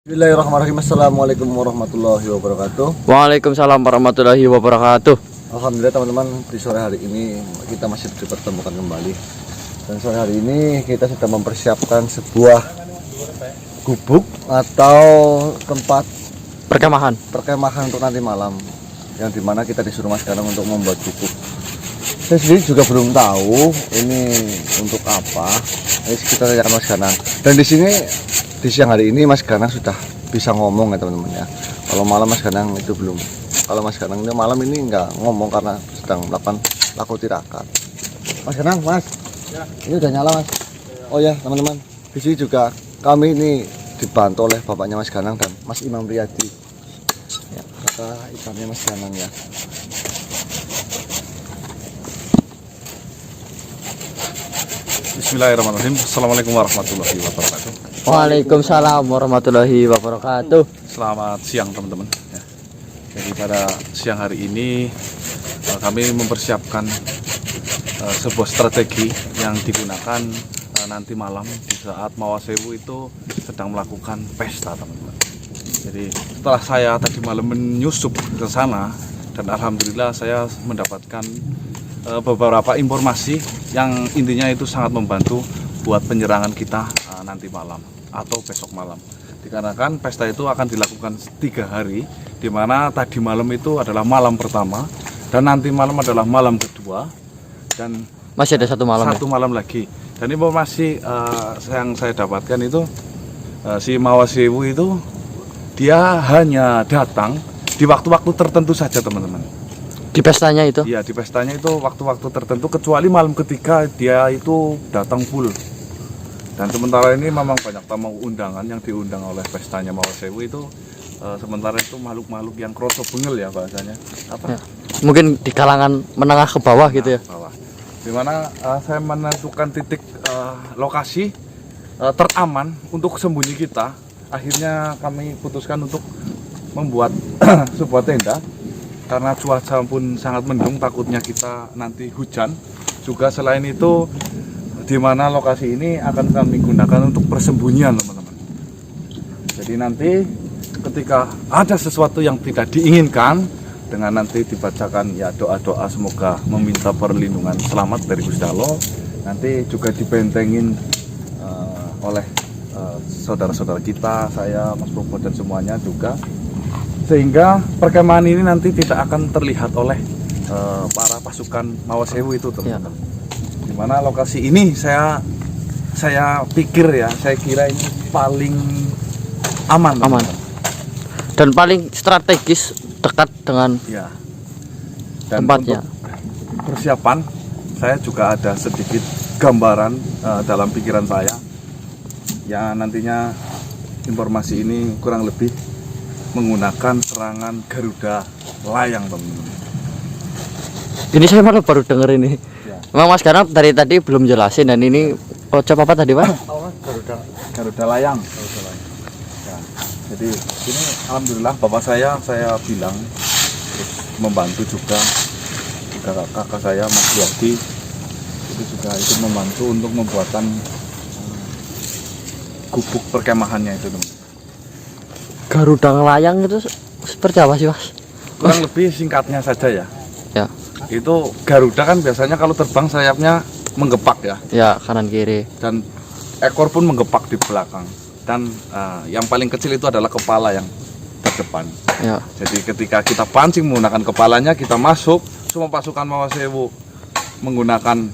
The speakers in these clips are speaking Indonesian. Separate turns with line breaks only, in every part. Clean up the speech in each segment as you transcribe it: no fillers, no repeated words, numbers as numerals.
Bismillahirrahmanirrahim. Assalamualaikum warahmatullahi wabarakatuh.
Waalaikumsalam warahmatullahi wabarakatuh.
Alhamdulillah teman-teman, di sore hari ini kita masih dipertemukan kembali. Dan sore hari ini kita sedang mempersiapkan sebuah gubuk atau tempat perkemahan untuk nanti malam, yang dimana kita disuruh Mas Ganang untuk membuat gubuk. Saya sendiri juga belum tahu ini untuk apa. Ini kita tanyakan Mas Ganang. Dan di siang hari ini Mas Ganang sudah bisa ngomong ya teman-teman ya. Kalau malam Mas Ganang itu belum. Kalau Mas Ganang ini malam ini nggak ngomong karena sedang melakukan laku tirakat. Mas Ganang, Mas. Ya. Ini udah nyala Mas. Oh ya teman-teman. Di sini juga kami ini dibantu oleh bapaknya Mas Ganang dan Mas Imam Riyadi. Ya, kata ikannya Mas Ganang ya.
Bismillahirrahmanirrahim. Assalamualaikum warahmatullahi wabarakatuh.
Waalaikumsalam warahmatullahi wabarakatuh.
Selamat siang teman-teman ya. Jadi pada siang hari ini kami mempersiapkan sebuah strategi yang digunakan nanti malam di saat Mawasewu itu sedang melakukan pesta teman-teman. Jadi setelah saya tadi malam menyusup ke sana dan alhamdulillah saya mendapatkan beberapa informasi yang intinya itu sangat membantu buat penyerangan kita nanti malam atau besok malam. Dikarenakan pesta itu akan dilakukan 3 hari, di mana tadi malam itu adalah malam pertama dan nanti malam adalah malam kedua dan
masih ada satu malam.
Malam lagi. Dan informasi yang saya dapatkan itu si Mawasewu itu dia hanya datang di waktu-waktu tertentu saja teman-teman.
Di pestanya itu?
Iya, di pestanya itu waktu-waktu tertentu, kecuali malam ketiga dia itu datang full. Dan sementara ini memang banyak tamu undangan yang diundang oleh pestanya Mawasewu itu. Sementara itu makhluk-makhluk yang kroso bengel ya bahasanya. Apa?
Ya. Mungkin di kalangan menengah ke bawah gitu ya?
Bawah. Dimana saya menentukan titik lokasi teraman untuk sembunyi kita. Akhirnya kami putuskan untuk membuat sebuah tenda. Karena cuaca pun sangat mendung, takutnya kita nanti hujan. Juga selain itu, di mana lokasi ini akan kami gunakan untuk persembunyian teman-teman. Jadi nanti ketika ada sesuatu yang tidak diinginkan, dengan nanti dibacakan ya doa-doa semoga meminta perlindungan selamat dari Gusti Allah, nanti juga dibentengin oleh saudara-saudara kita, saya, Mas Probo dan semuanya juga. Sehingga perkemahan ini nanti tidak akan terlihat oleh para pasukan Mawasewu itu teman-teman. Ya. Dimana lokasi ini saya pikir ya, saya kira ini paling aman.
Dan paling strategis dekat dengan
ya. Dan
tempatnya.
Untuk persiapan saya juga ada sedikit gambaran dalam pikiran saya. Ya nantinya informasi ini kurang lebih menggunakan serangan Garuda layang teman-teman.
Ini saya malah baru denger ini.
Ya.
Memang Mas Ganang dari tadi belum jelasin dan ini kocap apa tadi Pak?
Garuda layang. Ya. Jadi ini alhamdulillah bapak saya bilang terus membantu juga kakak saya Mas Yadi itu juga ikut membantu untuk membuatan gubuk perkemahannya itu teman.
Garuda layang itu seperti apa sih Mas?
Kurang lebih singkatnya saja ya.
Ya.
Itu Garuda kan biasanya kalau terbang sayapnya menggepak ya.
Ya, kanan kiri.
Dan ekor pun menggepak di belakang. Dan yang paling kecil itu adalah kepala yang terdepan.
Ya.
Jadi ketika kita pancing menggunakan kepalanya, kita masuk, semua pasukan Mawasewu menggunakan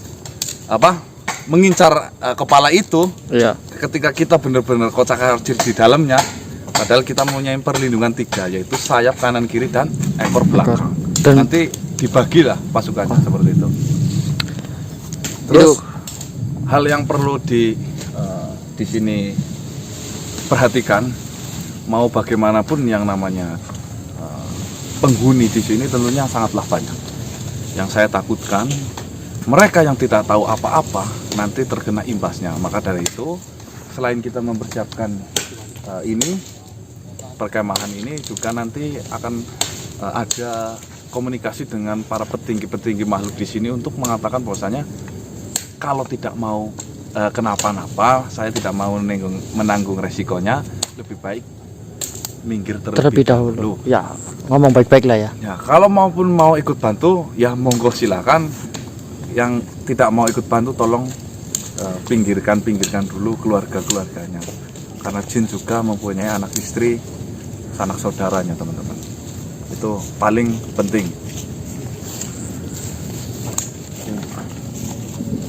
mengincar kepala itu.
Ya.
Ketika kita benar-benar kocak-kacir di dalamnya, padahal kita mempunyai perlindungan 3, yaitu sayap kanan kiri dan ekor belakang. Dan nanti dibagilah pasukannya seperti itu. Terus hal yang perlu di sini perhatikan, mau bagaimanapun yang namanya penghuni di sini tentunya sangatlah banyak. Yang saya takutkan mereka yang tidak tahu apa-apa nanti terkena imbasnya. Maka dari itu, selain kita mempersiapkan perkemahan ini juga nanti akan ada komunikasi dengan para petinggi-petinggi makhluk di sini untuk mengatakan bahwasanya kalau tidak mau kenapa-napa, saya tidak mau menanggung resikonya, lebih baik minggir
Terlebih dahulu. Ya, ngomong baik-baik lah ya.
Ya, kalau maupun mau ikut bantu, ya monggo silakan. Yang tidak mau ikut bantu, tolong pinggirkan dulu keluarganya. Karena jin juga mempunyai anak istri, anak saudaranya teman-teman. Itu paling penting.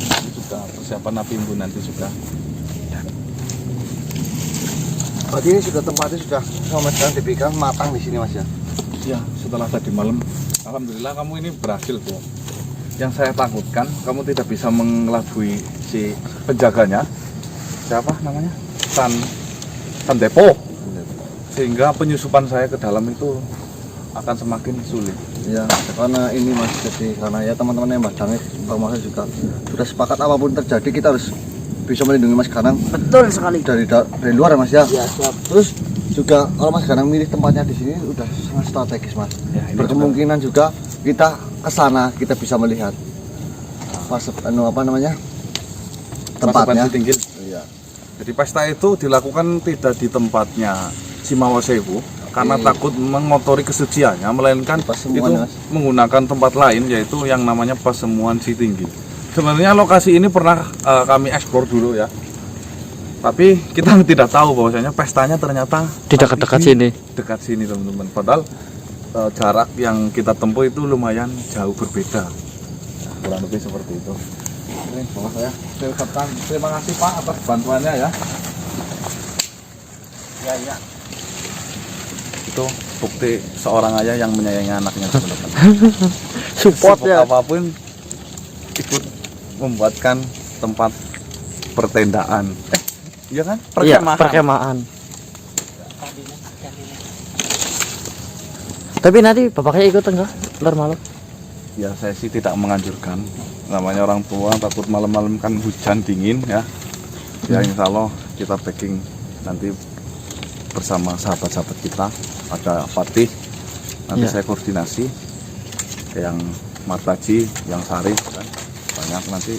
Ini juga persiapan api unggun nanti juga.
Berarti ini sudah tempatnya sudah sama sekarang dipikirkan matang di sini mas ya?
Ya, setelah tadi malam, alhamdulillah kamu ini berhasil, Bu. Yang saya takutkan, kamu tidak bisa mengelabui si penjaganya. Siapa namanya? San Depo. Sehingga penyusupan saya ke dalam itu akan semakin sulit.
Ya, karena ini mas, jadi karena ya teman-teman yang mas Dangit, termasuk juga sudah sepakat apapun terjadi kita harus bisa melindungi Mas Ganang.
Betul sekali.
Dari luar ya Mas ya.
Iya, siap.
Terus juga kalau Mas Ganang milih tempatnya di sini udah sangat strategis Mas.
Ya, ini
berkemungkinan juga kita ke sana kita bisa melihat fase apa namanya tempatnya.
Tinggi.
Iya.
Jadi pesta itu dilakukan tidak di tempatnya Cimawa Sewu karena takut mengotori kesuciannya, melainkan itu
Mas,
menggunakan tempat lain yaitu yang namanya Pasemuan Si Tinggi. Sebenarnya lokasi ini pernah kami eksplor dulu ya. Tapi kita tidak tahu bahwasanya pestanya ternyata
di dekat-dekat sini.
Dekat sini teman-teman. Padahal jarak yang kita tempuh itu lumayan jauh berbeda. Nah, kurang lebih seperti itu. Oke, bapak saya ucapkan terima kasih Pak atas bantuannya ya. Ya. Itu bukti seorang ayah yang menyayangi anaknya teman-teman.
Support ya.
Apapun ikut membuatkan tempat pertendaan. Iya kan?
Iya, perkemahan. Tapi nanti bapaknya ikut enggak? Ntar malam.
Ya saya sih tidak menganjurkan. Namanya orang tua takut malam-malam kan hujan dingin ya. Ya insya Allah kita packing nanti bersama sahabat-sahabat kita. Ada Fatih. Nanti saya koordinasi. Yang Martaji, yang Sarif kan. Banyak nanti.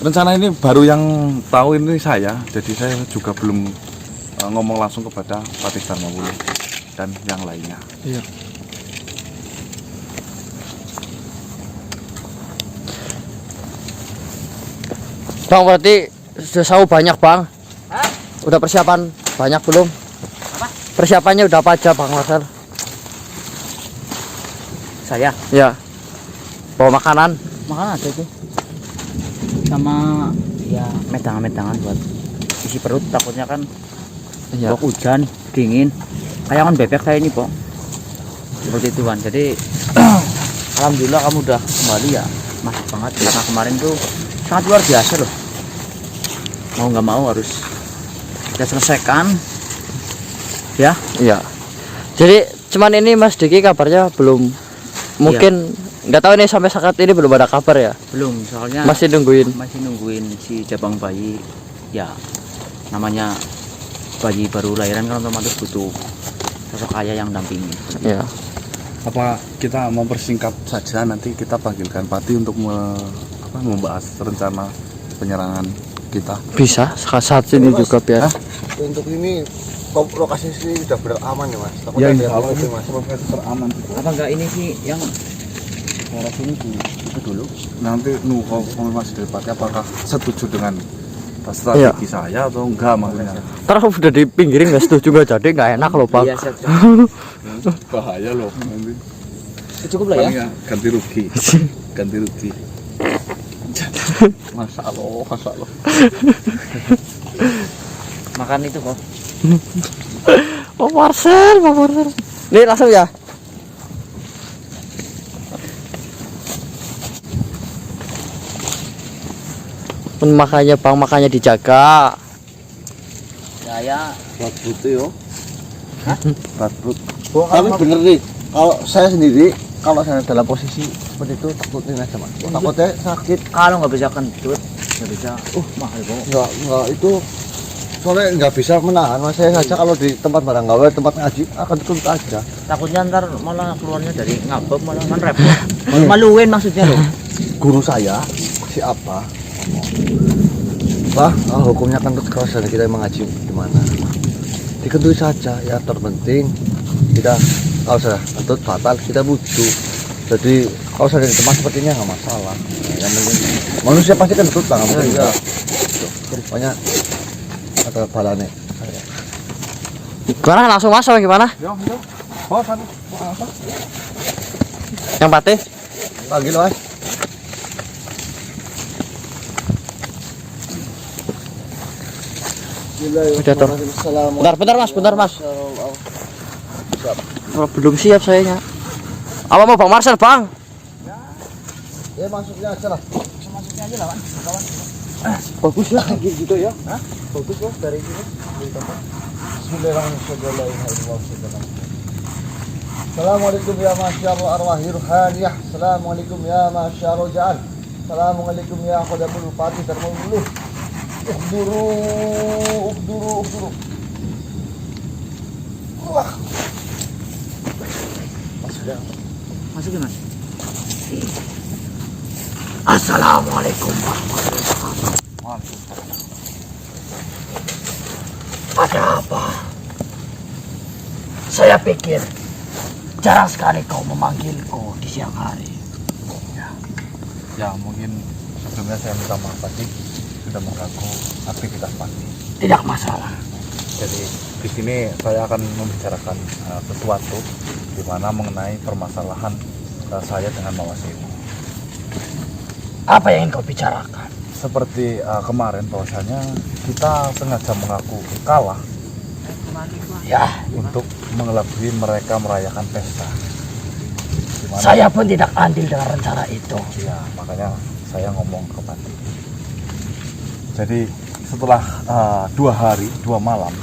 Rencana ini baru yang tahu ini saya. Jadi saya juga belum ngomong langsung kepada Fatih Darmawulu dan yang lainnya.
Iya. Bang, berarti sudah tahu banyak Bang? Hah? Udah persiapan banyak belum? Apa? Persiapannya udah apa aja Bang Marcel?
Saya?
Ya. Bawa makanan?
Makanan ada itu. Sama ya medangan-medangan buat isi perut, takutnya kan
Iya.
hujan, dingin. Kayangan bebek kayak ini, Pok. Seperti itu kan. Jadi alhamdulillah kamu udah kembali ya. Masuk banget karena kemarin tuh sangat luar biasa loh. Mau nggak mau harus kita selesaikan. Ya.
Iya. Jadi cuman ini Mas Diki kabarnya belum mungkin nggak tahu nih sampai saat ini belum ada kabar ya.
Belum, soalnya
Masih nungguin
si cabang bayi. Ya, namanya bayi baru lahiran kan otomatis butuh sosok ayah yang dampingi.
Ya.
Apa kita mempersingkat saja, nanti kita panggilkan Pati untuk membahas rencana penyerangan kita.
Bisa saat ini
Mas,
juga biar.
Untuk ini lokasi sini sudah beraman ya Mas.
Ya
Takutnya
insya
ada
Allah
yang
ini
Mas.
lokasi teraman.
Apa enggak ini sih yang daerah sini itu dulu?
Nanti konfirmasi dari Pati apakah setuju dengan strategi saya atau enggak maksudnya.
Ntar udah di pinggirin nggak setuju nggak jadi nggak enak loh Bang.
Iya, siap.
Bahaya loh nanti.
Cukup lah ya.
Paling ya ganti rugi. Ganti rugi. Masya Allah.
Makan itu kok.
Oh Marcel. Nih langsung ya. Makanya Bang, makanya dijaga.
Ya.
Buat butuh yo.
Hah?
Buat. Tapi bener nih, kalau saya sendiri kalau saya dalam posisi seperti itu takutin aja Mas. Takutnya sakit.
Kalau nggak bisa kentut, nggak bisa. Mahal kok.
Enggak itu soalnya nggak bisa menahan Mas. Saya saja kalau di tempat barang gawe, tempat ngaji akan tutup aja.
Takutnya ntar malah keluarnya dari ngabek malah kan repot. Maluin maksudnya loh.
Guru saya siapa? Wah, hukumnya kan terus kalau kita mengaji di mana? dikentui saja ya, terpenting kita kalau sudah kentut fatal kita butuh. Jadi kalau sudah di tempat seperti ini nggak masalah. Yang penting manusia pasti kentut lah, nggak mungkin enggak. Pokoknya ada balane.
Gimana, langsung masuk gimana?
Yo. Oh, satu. Apa?
Yang patih?
Panggil Mas.
Udah, Tor. Bentar mas. Oh, belum siap sayanya. Apa mau Bang Marcel, Bang?
Ya masuknya aja lah.
Bagus lah gitu ya.
Bagus loh dari sini. Bismillahirrahmanirrahim. Assalamualaikum ya masyarul arwahi ruhaniyah. Assalamualaikum ya masyarul ja'al. Assalamualaikum ya khadamul fatih darmul muluh. Uhduru. Wah.
Masukin mas.
Assalamualaikum. Ada apa? Saya pikir jarang sekali kau memanggilku di siang hari.
Ya mungkin sebelumnya saya minta maaf tadi sudah mengganggu aktivitas pagi.
Tidak masalah.
Jadi di sini saya akan membicarakan sesuatu di mana mengenai permasalahan saya dengan Mawaseu.
Apa yang ingin kau bicarakan?
Seperti kemarin bahwasanya kita sengaja mengaku kalah
Ya,
untuk mengelabui mereka merayakan pesta. Dimana,
saya pun tidak andil dengan rencana itu.
ya makanya saya ngomong ke Pati. Jadi setelah 2 hari 2 malam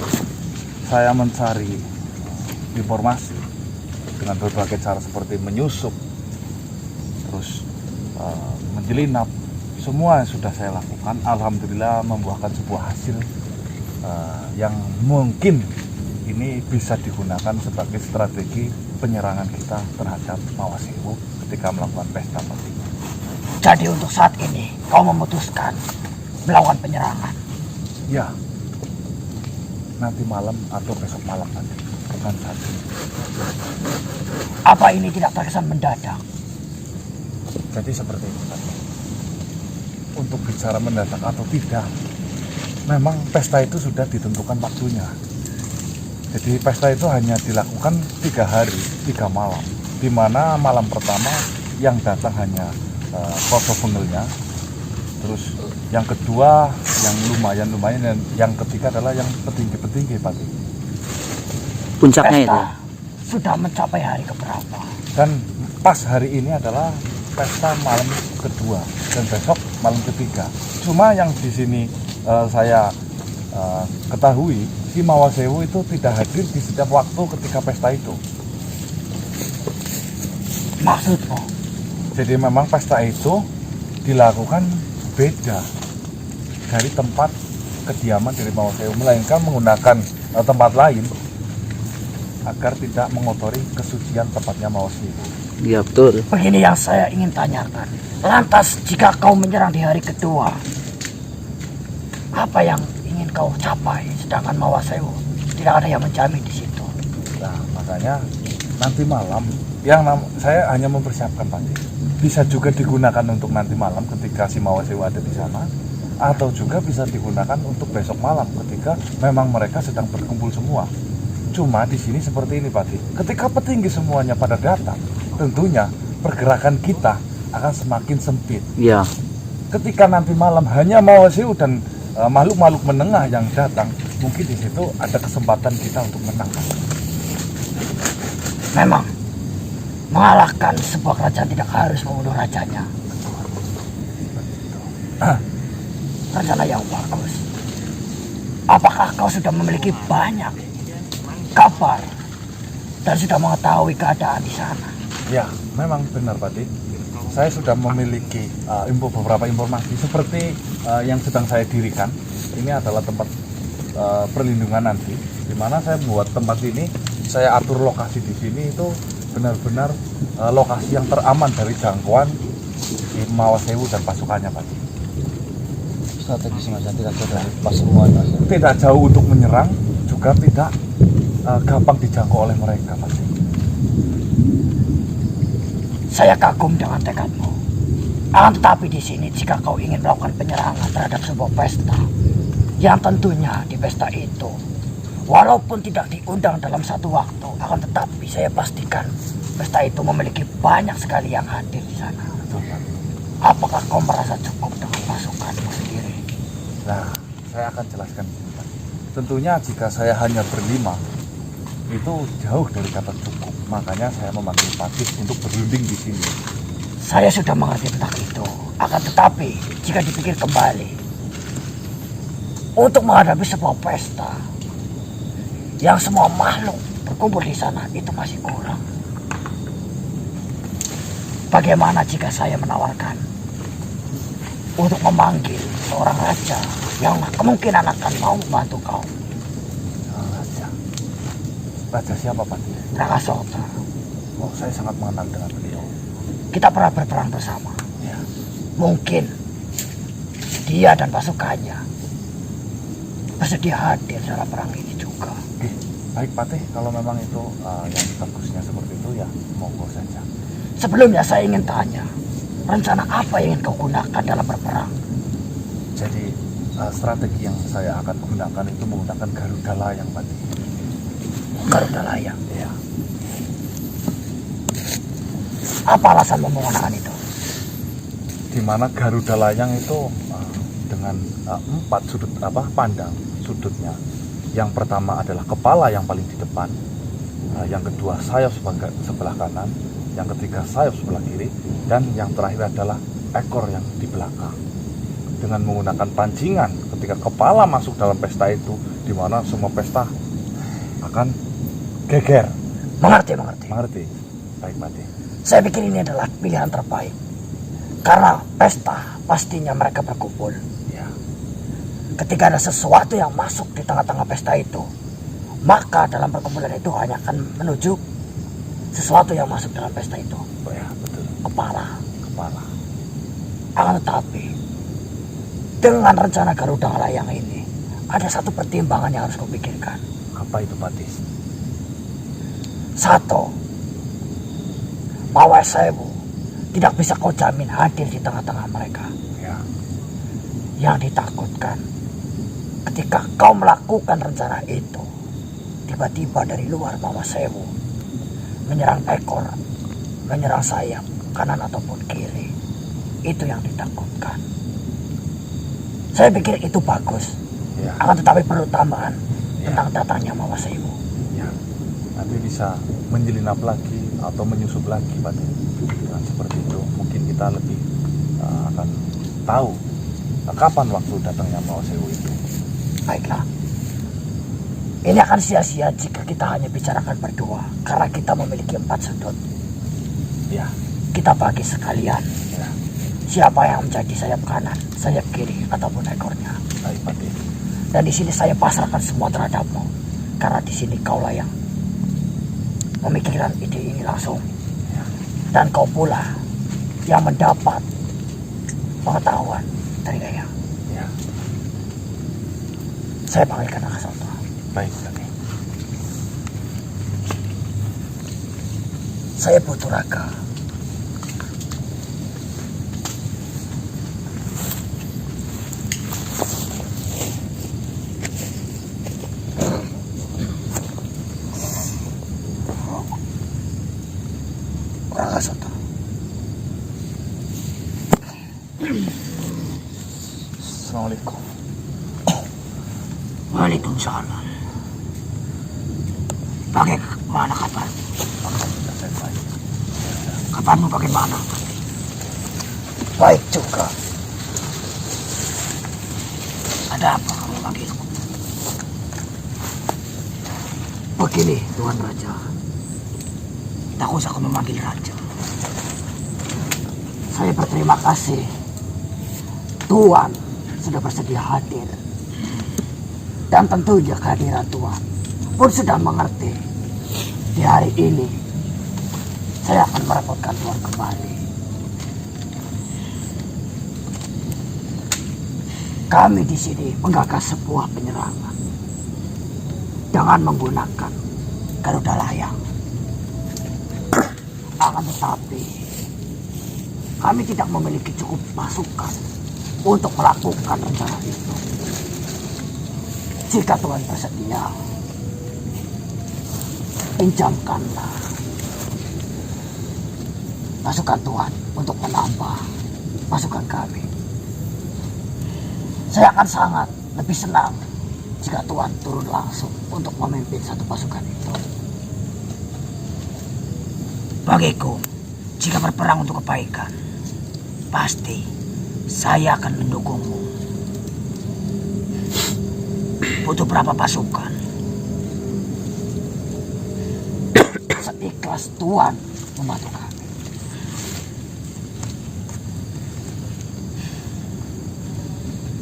saya mencari informasi dengan berbagai cara seperti menyusup, terus menjelinap, semua yang sudah saya lakukan alhamdulillah membuahkan sebuah hasil yang mungkin ini bisa digunakan sebagai strategi penyerangan kita terhadap Mawaseu ketika melakukan pesta penting.
Jadi untuk saat ini kau memutuskan melakukan penyerangan.
Ya, nanti malam atau besok malam nanti, bukan saat ini.
Apa ini tidak terkesan mendadak?
Jadi seperti itu Pak. Untuk bicara mendadak atau tidak, memang pesta itu sudah ditentukan waktunya. Jadi pesta itu hanya dilakukan 3 hari 3 malam, di mana malam pertama yang datang hanya koso bengelnya, terus yang kedua yang lumayan, dan yang ketiga adalah yang petinggi Pak.
Puncaknya itu.
Pesta sudah mencapai hari keberapa?
Dan pas hari ini adalah pesta malam kedua dan besok malam ketiga. Cuma yang di sini saya ketahui, si Mawaseu itu tidak hadir di setiap waktu ketika pesta itu.
Maksudmu?
Jadi memang pesta itu dilakukan beda dari tempat kediaman dari Mawaseu, melainkan menggunakan tempat lain agar tidak mengotori kesucian tempatnya Mawaseu.
Iya betul.
Begini yang saya ingin tanyakan. Lantas jika kau menyerang di hari kedua, apa yang ingin kau capai? Sedangkan Mawaseu tidak ada yang menjamin di situ.
Nah, makanya nanti malam saya hanya mempersiapkan Pak. Bisa juga digunakan untuk nanti malam ketika si Mawaseu ada di sana, atau juga bisa digunakan untuk besok malam ketika memang mereka sedang berkumpul semua. Cuma di sini seperti ini Pak. Ketika petinggi semuanya pada datang, tentunya pergerakan kita akan semakin sempit.
Iya.
Ketika nanti malam hanya Mawaseu dan makhluk-makhluk menengah yang datang, mungkin di situ ada kesempatan kita untuk menang.
Memang mengalahkan sebuah kerajaan tidak harus membunuh rajanya. Rencana yang bagus. Apakah kau sudah memiliki banyak kabar dan sudah mengetahui keadaan di sana?
Ya, memang benar Pak. Saya sudah memiliki beberapa informasi seperti yang sedang saya dirikan. Ini adalah tempat perlindungan nanti, di mana saya membuat tempat ini, saya atur lokasi di sini itu benar-benar lokasi yang teraman dari jangkauan di Mawaseu dan pasukannya Pak.
Strategis Mas, tidak jauh dari pas semua Mas.
Tidak jauh untuk menyerang, juga tidak gampang dijangkau oleh mereka, Patih.
Saya kagum dengan tekadmu. Akan tetapi di sini jika kau ingin melakukan penyerangan terhadap sebuah pesta, yang tentunya di pesta itu, walaupun tidak diundang dalam satu waktu, akan tetapi saya pastikan pesta itu memiliki banyak sekali yang hadir di sana. Apakah kau merasa cukup dengan pasukanmu sendiri?
Nah, saya akan jelaskan ini, Patih. Tentunya jika saya hanya berlima, itu jauh dari kata cukup. Makanya saya memanggil Patih untuk berunding di sini.
Saya sudah mengerti tentang itu. Akan tetapi, jika dipikir kembali, untuk menghadapi sebuah pesta yang semua makhluk berkumpul di sana, itu masih kurang. Bagaimana jika saya menawarkan untuk memanggil seorang raja yang kemungkinan akan mau membantu kau?
Raja? Raja siapa, Patih?
Raka Sota.
Oh, saya sangat mengenal dengan beliau.
Kita pernah berperang bersama.
Ya.
Mungkin dia dan pasukannya bersedia hadir dalam perang ini juga.
Baik, Patih, kalau memang itu yang bagusnya seperti itu, ya monggo saja.
Sebelumnya saya ingin tanya, rencana apa yang ingin kau gunakan dalam berperang?
Jadi strategi yang saya akan gunakan itu menggunakan Garuda Layang, Patih.
Garuda Layang.
Ya.
Apa alasan menggunakan itu?
Di mana Garuda Layang itu dengan 4 sudut pandang sudutnya. Yang pertama adalah kepala yang paling di depan, yang kedua sayap sebelah kanan, yang ketiga sayap sebelah kiri, dan yang terakhir adalah ekor yang di belakang. Dengan menggunakan pancingan ketika kepala masuk dalam pesta itu, di mana semua pesta akan geger.
Mengerti.
Mengerti? Baik, Patih.
Saya pikir ini adalah pilihan terbaik. Karena pesta pastinya mereka berkumpul.
Ya.
Ketika ada sesuatu yang masuk di tengah-tengah pesta itu, maka dalam perkumpulan itu hanya akan menuju sesuatu yang masuk dalam pesta itu.
Oh ya, betul.
Kepala.
Kepala.
Akan tetapi, dengan rencana Garuda Layang ini, ada satu pertimbangan yang harus kau pikirkan.
Apa itu, Patih?
Satu, Mawar Sewu tidak bisa kau jamin hadir di tengah-tengah mereka.
Ya.
Yang ditakutkan, ketika kau melakukan rencana itu, tiba-tiba dari luar Mawar Sewu menyerang ekor, menyerang sayap, kanan ataupun kiri. Itu yang ditakutkan. Saya pikir itu bagus.
Ya.
Akan tetapi perlu tambahan
Ya.
tentang datangnya Mawar Sewu.
Ya. Nanti bisa menyelinap lagi atau menyusup lagi, Patih. Dengan seperti itu mungkin kita lebih akan tahu kapan waktu datangnya Mawar Sewu itu.
Baiklah. Ini akan sia-sia jika kita hanya bicarakan berdua, karena kita memiliki 4 sudut.
Ya.
Kita bagi sekalian.
Ya.
Siapa yang menjadi sayap kanan, sayap kiri, ataupun ekornya.
Baik, Patih.
Dan di sini saya pasrahkan semua terhadapmu, karena di sini kaulah yang memikirkan ide ini langsung.
Ya.
Dan kau pula yang mendapat pengetahuan dari Gayang.
Ya.
Saya panggilkan Raka Sota.
Baik, Patih.
Saya butuh Raka. Raka Sota.
Assalamualaikum.
Waalaikumsalam. Bagaimana kabar?
Alhamdulillah saya baik.
Kabarmu bagaimana? Baik juga. Ada apa kamu memanggilku? Begini, Tuan Raja. Tak usah kau memanggil Raja. Saya berterima kasih. Tuan sudah bersedia hadir. Dan tentunya kehadiran Tuan pun sudah mengerti. Di hari ini, saya akan merepotkan Tuan kembali. Kami di sini menggagas sebuah penyerangan dengan menggunakan Garuda Layang. Akan tetapi kami tidak memiliki cukup pasukan untuk melakukan rencana itu. Jika Tuhan bersedia, pinjamkanlah pasukan Tuhan untuk menambah pasukan kami. Saya akan sangat lebih senang jika Tuhan turun langsung untuk memimpin satu pasukan itu. Bagiku, jika berperang untuk kebaikan, pasti saya akan mendukungmu. Butuh berapa pasukan? Seikhlas Tuhan membantu kami.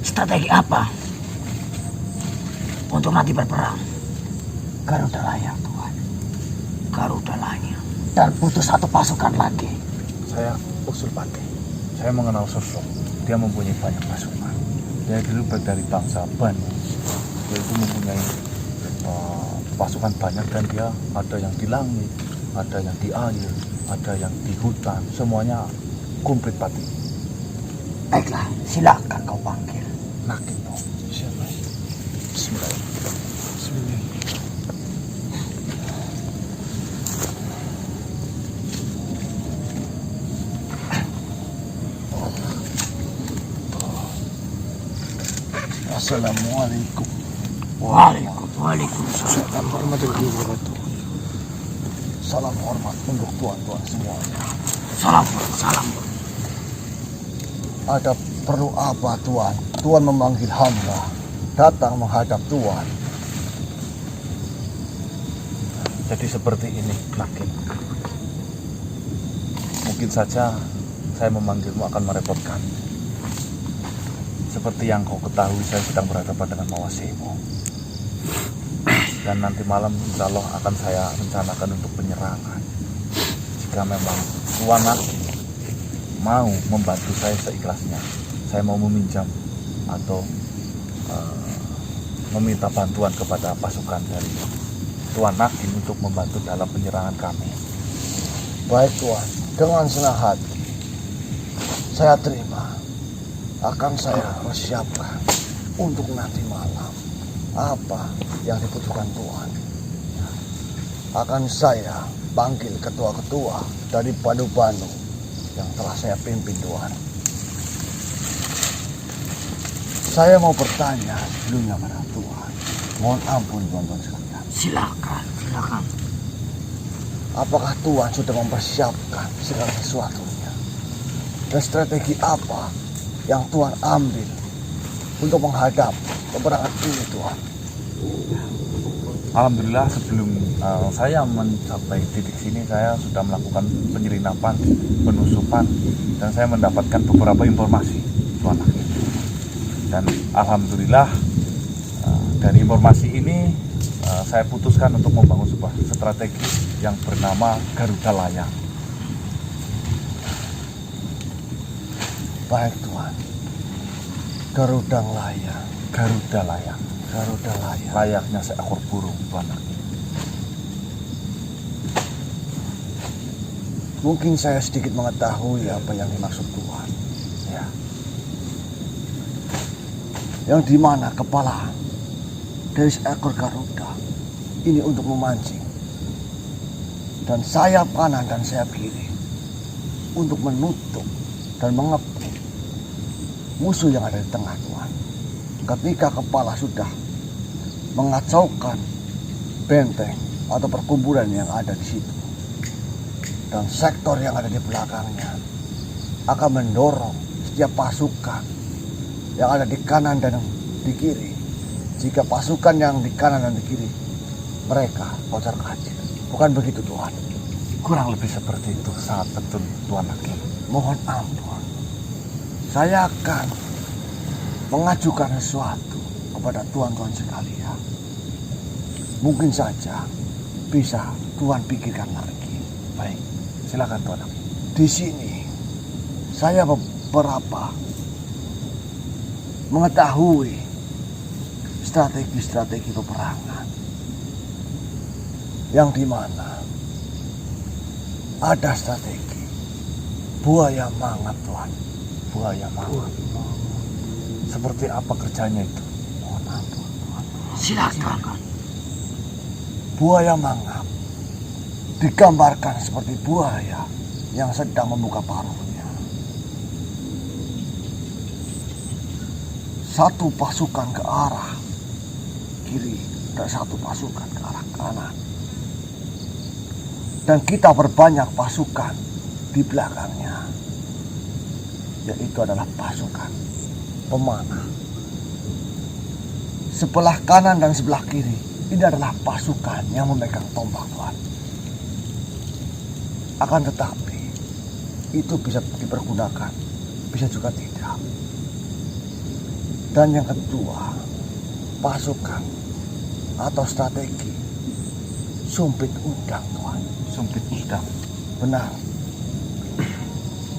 Strategi apa untuk nanti berperang? Garuda Layang, Tuhan. Garuda Layang. Dan butuh satu pasukan lagi.
Saya Usulpati. Saya mengenal sosok. Dia mempunyai banyak pasukan. Dia dulu dari bangsa Banu. Dia itu mempunyai pasukan banyak dan dia ada yang di langit, ada yang di air, ada yang di hutan. Semuanya komplit pati.
Baiklah, silakan kau panggil.
Nakin no. Siapa? Bismillah. Bismillah.
Assalamualaikum.
Waalaikumsalam warahmatullahi wabarakatuh.
Salam hormat untuk tuan-tuan semuanya.
Salam.
Ada perlu apa Tuan? Tuan memanggil hamba datang menghadap Tuan.
Jadi seperti ini, Nakin. Mungkin saja saya memanggilmu akan merepotkan. Seperti yang kau ketahui, saya sedang berhadapan dengan Mawasemo. Dan nanti malam insya Allah akan saya rencanakan untuk penyerangan. Jika memang Tuan Nakin mau membantu saya seikhlasnya, saya mau meminjam atau meminta bantuan kepada pasukan dari Tuan Nakin untuk membantu dalam penyerangan kami.
Baik Tuan, dengan senang hati saya terima. Akan saya persiapkan untuk nanti malam apa yang dibutuhkan Tuan. Akan saya panggil ketua-ketua dari Banu-Banu yang telah saya pimpin Tuan. Saya mau bertanya sebelumnya pada Tuan. Mohon ampun tuan-tuan sekalian.
Silakan.
Apakah Tuan sudah mempersiapkan segala sesuatunya? Dan strategi apa yang Tuan ambil untuk menghadap peperangan ini Tuan?
Alhamdulillah sebelum saya mencapai titik sini, saya sudah melakukan penyelinapan, penusupan, dan saya mendapatkan beberapa informasi Tuan Nakin. Dan alhamdulillah dari informasi ini saya putuskan untuk membangun sebuah strategi yang bernama Garuda Layang.
Baik Tuan. Garuda Layang.
Garuda Layang.
Garuda Layang.
Layaknya seekor burung Tuan Nakin.
Mungkin saya sedikit mengetahui apa yang dimaksud Tuan.
Ya.
Yang dimana kepala dari seekor Garuda ini untuk memancing. Dan sayap kanan dan sayap kiri untuk menutup dan mengepung musuh yang ada di tengah Tuan. Ketika kepala sudah mengacaukan benteng atau perkumpulan yang ada di situ, dan sektor yang ada di belakangnya akan mendorong setiap pasukan yang ada di kanan dan di kiri. Jika pasukan yang di kanan dan di kiri mereka kocar kacir. Bukan begitu Tuan?
Kurang lebih seperti itu, sangat betul Tuan Nakin.
Mohon ampun. Saya akan mengajukan sesuatu kepada tuan-tuan sekalian. Mungkin saja bisa Tuan pikirkan lagi.
Baik, silakan Tuan Nakin.
Di sini saya beberapa mengetahui strategi-strategi peperangan. yang dimana ada strategi buaya mangap, Tuhan.
Buaya mangap. Seperti apa kerjanya itu?
Mohon ampun, Tuhan.
Silakan.
Buaya mangap digambarkan seperti buaya yang sedang membuka paruhnya. Satu pasukan ke arah kiri dan satu pasukan ke arah kanan. Dan kita berbanyak pasukan di belakangnya, yaitu adalah pasukan pemanah. Sebelah kanan dan sebelah kiri ini adalah pasukan yang memegang tombak, Tuhan. Akan tetapi itu bisa dipergunakan, bisa juga tidak. Dan yang kedua, pasukan atau strategi sumpit udang, Tuhan.
Sumpit udang.
Benar.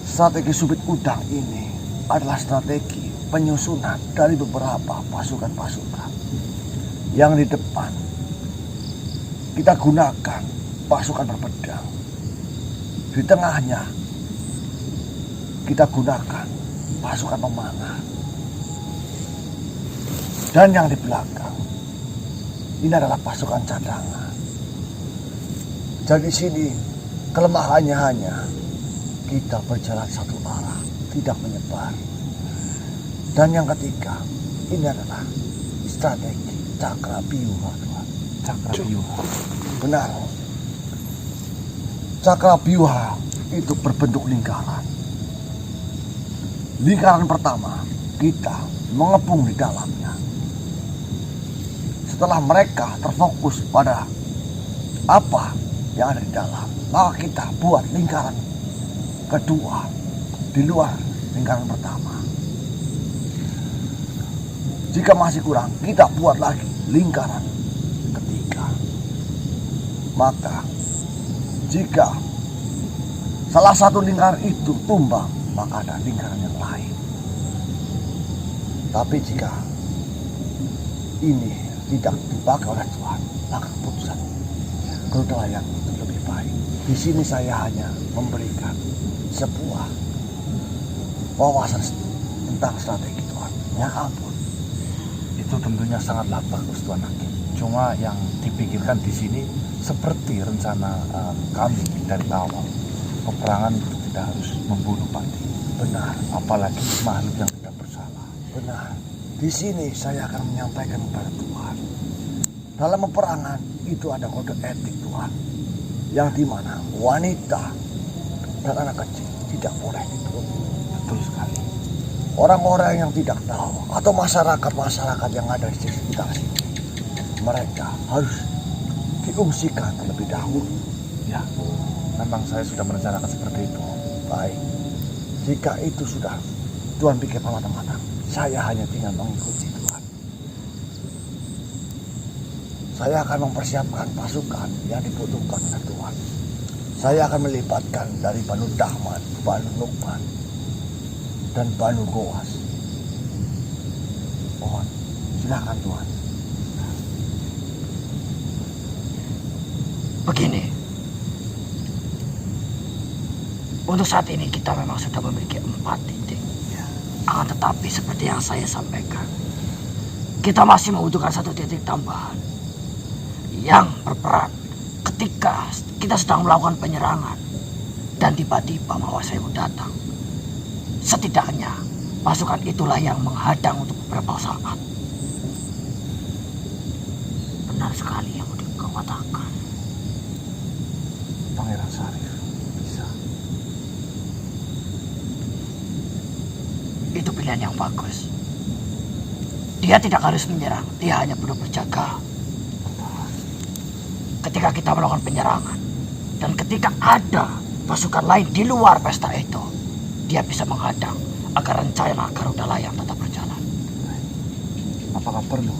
Strategi sumpit udang ini adalah strategi penyusunan dari beberapa pasukan-pasukan. Yang di depan kita gunakan pasukan berpedang. Di tengahnya kita gunakan pasukan pemanah. Dan yang di belakang ini adalah pasukan cadangan. Jadi sini kelemahannya hanya kita berjalan satu arah, tidak menyebar. Dan yang ketiga, ini adalah strategi Cakrabyuha, Tuhan.
Cakrabyuha.
Benar. Cakrabyuha itu berbentuk lingkaran. Lingkaran pertama, kita mengepung di dalamnya. Setelah mereka terfokus pada apa yang ada di dalam, maka kita buat lingkaran kedua di luar lingkaran pertama. Jika masih kurang, kita buat lagi lingkaran ketiga. Maka jika salah satu lingkaran itu tumbang, maka ada lingkaran yang lain. Tapi jika ini tidak dipakai oleh Tuhan, maka keputusan kerudalayang itu lebih baik. Di sini saya hanya memberikan sebuah wawasan tentang strategi, Tuhan. Ya ampun.
Itu tentunya sangatlah bagus, Tuan Hakim. Cuma yang dipikirkan di sini seperti rencana kami dari awal. Peperangan itu tidak harus membunuh Pati.
Benar.
Apalagi makhluk yang tidak bersalah.
Benar. Di sini saya akan menyampaikan kepada Tuhan. Dalam peperangan itu ada kode etik, Tuhan. Yang dimana wanita dan anak kecil tidak boleh dibunuh.
Betul sekali.
Orang-orang yang tidak tahu atau masyarakat-masyarakat yang ada di sekitar sini, mereka harus diungsikan terlebih dahulu.
Ya, memang saya sudah merencanakan seperti itu.
Baik. Jika itu sudah Tuhan pikir matang-matang, saya hanya tinggal mengikuti Tuhan. Saya akan mempersiapkan pasukan yang dibutuhkan oleh Tuhan. Saya akan melibatkan dari Banu Dahman, Banu Nukman, dan Banu Gowas. Mohon, silakan Tuhan.
Begini, untuk saat ini kita memang sudah memiliki 4 titik. Akan tetapi seperti yang saya sampaikan, kita masih membutuhkan 1 titik tambahan yang berperan ketika kita sedang melakukan penyerangan dan tiba-tiba Mawasemu datang. Setidaknya pasukan itulah yang menghadang untuk beberapa saat. Benar sekali yang kau katakan.
Pangeran Syarif bisa.
Itu pilihan yang bagus. Dia tidak harus menyerang, dia hanya perlu berjaga. Ketika kita melakukan penyerangan dan ketika ada pasukan lain di luar pesta itu, dia bisa menghadang agar rencana Garudalayang tetap berjalan.
Apakah perlu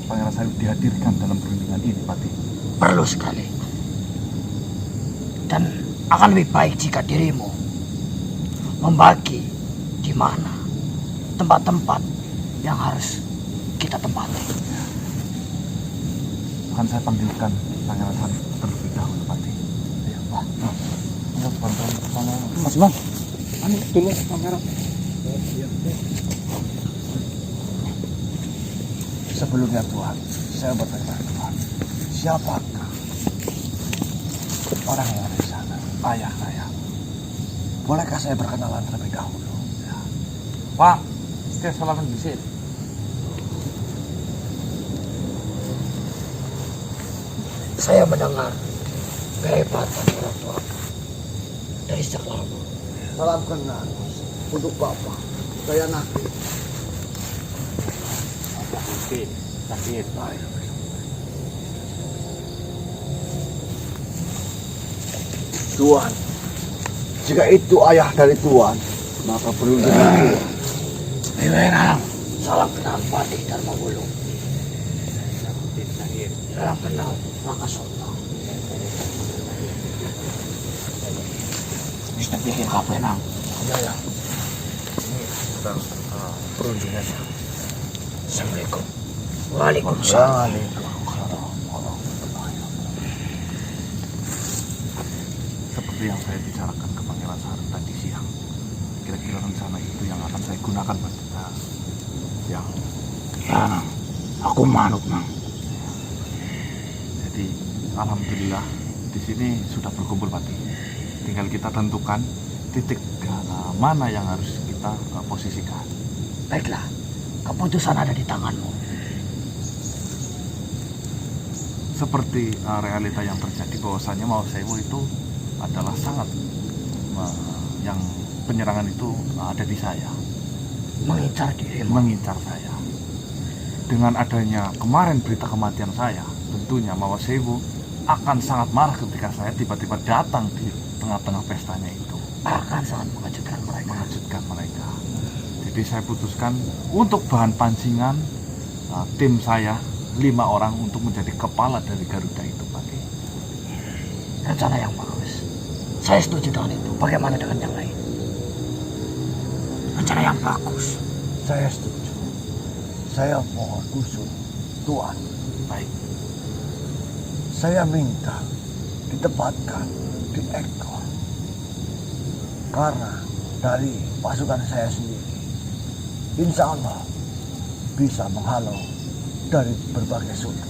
Pangeran Syarif dihadirkan dalam perundingan ini, Pati?
Perlu sekali. Dan akan lebih baik jika dirimu membagi di mana tempat-tempat yang harus kita tempati.
Akan saya panggilkan Pangeran Sarif terlebih dahulu, Pati.
Ya, Pak.
Untuk bantuan sama
Mas Bang.
anu tolong Pangeran.
Sebelumnya Tuhan, saya bertanya Tuhan, siapakah orang yang ada di sana? Ayah saya. Bolehkah saya berkenalan terlebih dahulu? Ya.
Pak, oke salaman bisik.
Saya mendengar kehebatan orang tua dari sejak lama.
Salam kenal untuk Bapak. Saya Nakti.
Oke, sakit.
Tuhan, jika itu ayah dari Tuhan, maka perlu dibantu.
Wiwenang, salam kenal Patih Dharma Wulung. Salam kenal Maka Sultan. Bisa bikin kafe nang.
Ya.
Sedang perundingannya.
Assalamualaikum. Waalaikumsalam.
Seperti yang saya bicarakan ke Pangeran Sarif tadi siang, kira-kira rencana itu yang akan saya gunakan buat kita. Ya,
Ya, aku manut nang.
jadi alhamdulillah di sini sudah berkumpul Pati. Tinggal kita tentukan titik mana yang harus kita posisikan.
Baiklah, keputusan ada di tanganmu.
Seperti realita yang terjadi bahwasanya Mao Sewu itu adalah sangat yang penyerangan itu ada di saya,
Mengincar dirimu.
mengincar saya. Dengan adanya kemarin berita kematian saya, tentunya Mao Sewu akan sangat marah ketika saya tiba-tiba datang di tengah-tengah pestanya itu,
Akan sangat mengejutkan mereka.
mengejutkan mereka. Jadi saya putuskan untuk bahan pancingan tim saya 5 orang untuk menjadi kepala dari Garuda itu, Pak.
Rencana yang bagus. Saya setuju dengan itu. Bagaimana dengan yang lain? Rencana yang bagus.
Saya setuju. Saya mohon usul Tuhan.
Baik.
Saya minta ditempatkan di ekor. Karena dari pasukan saya sendiri, insya Allah bisa menghalau dari berbagai sudut,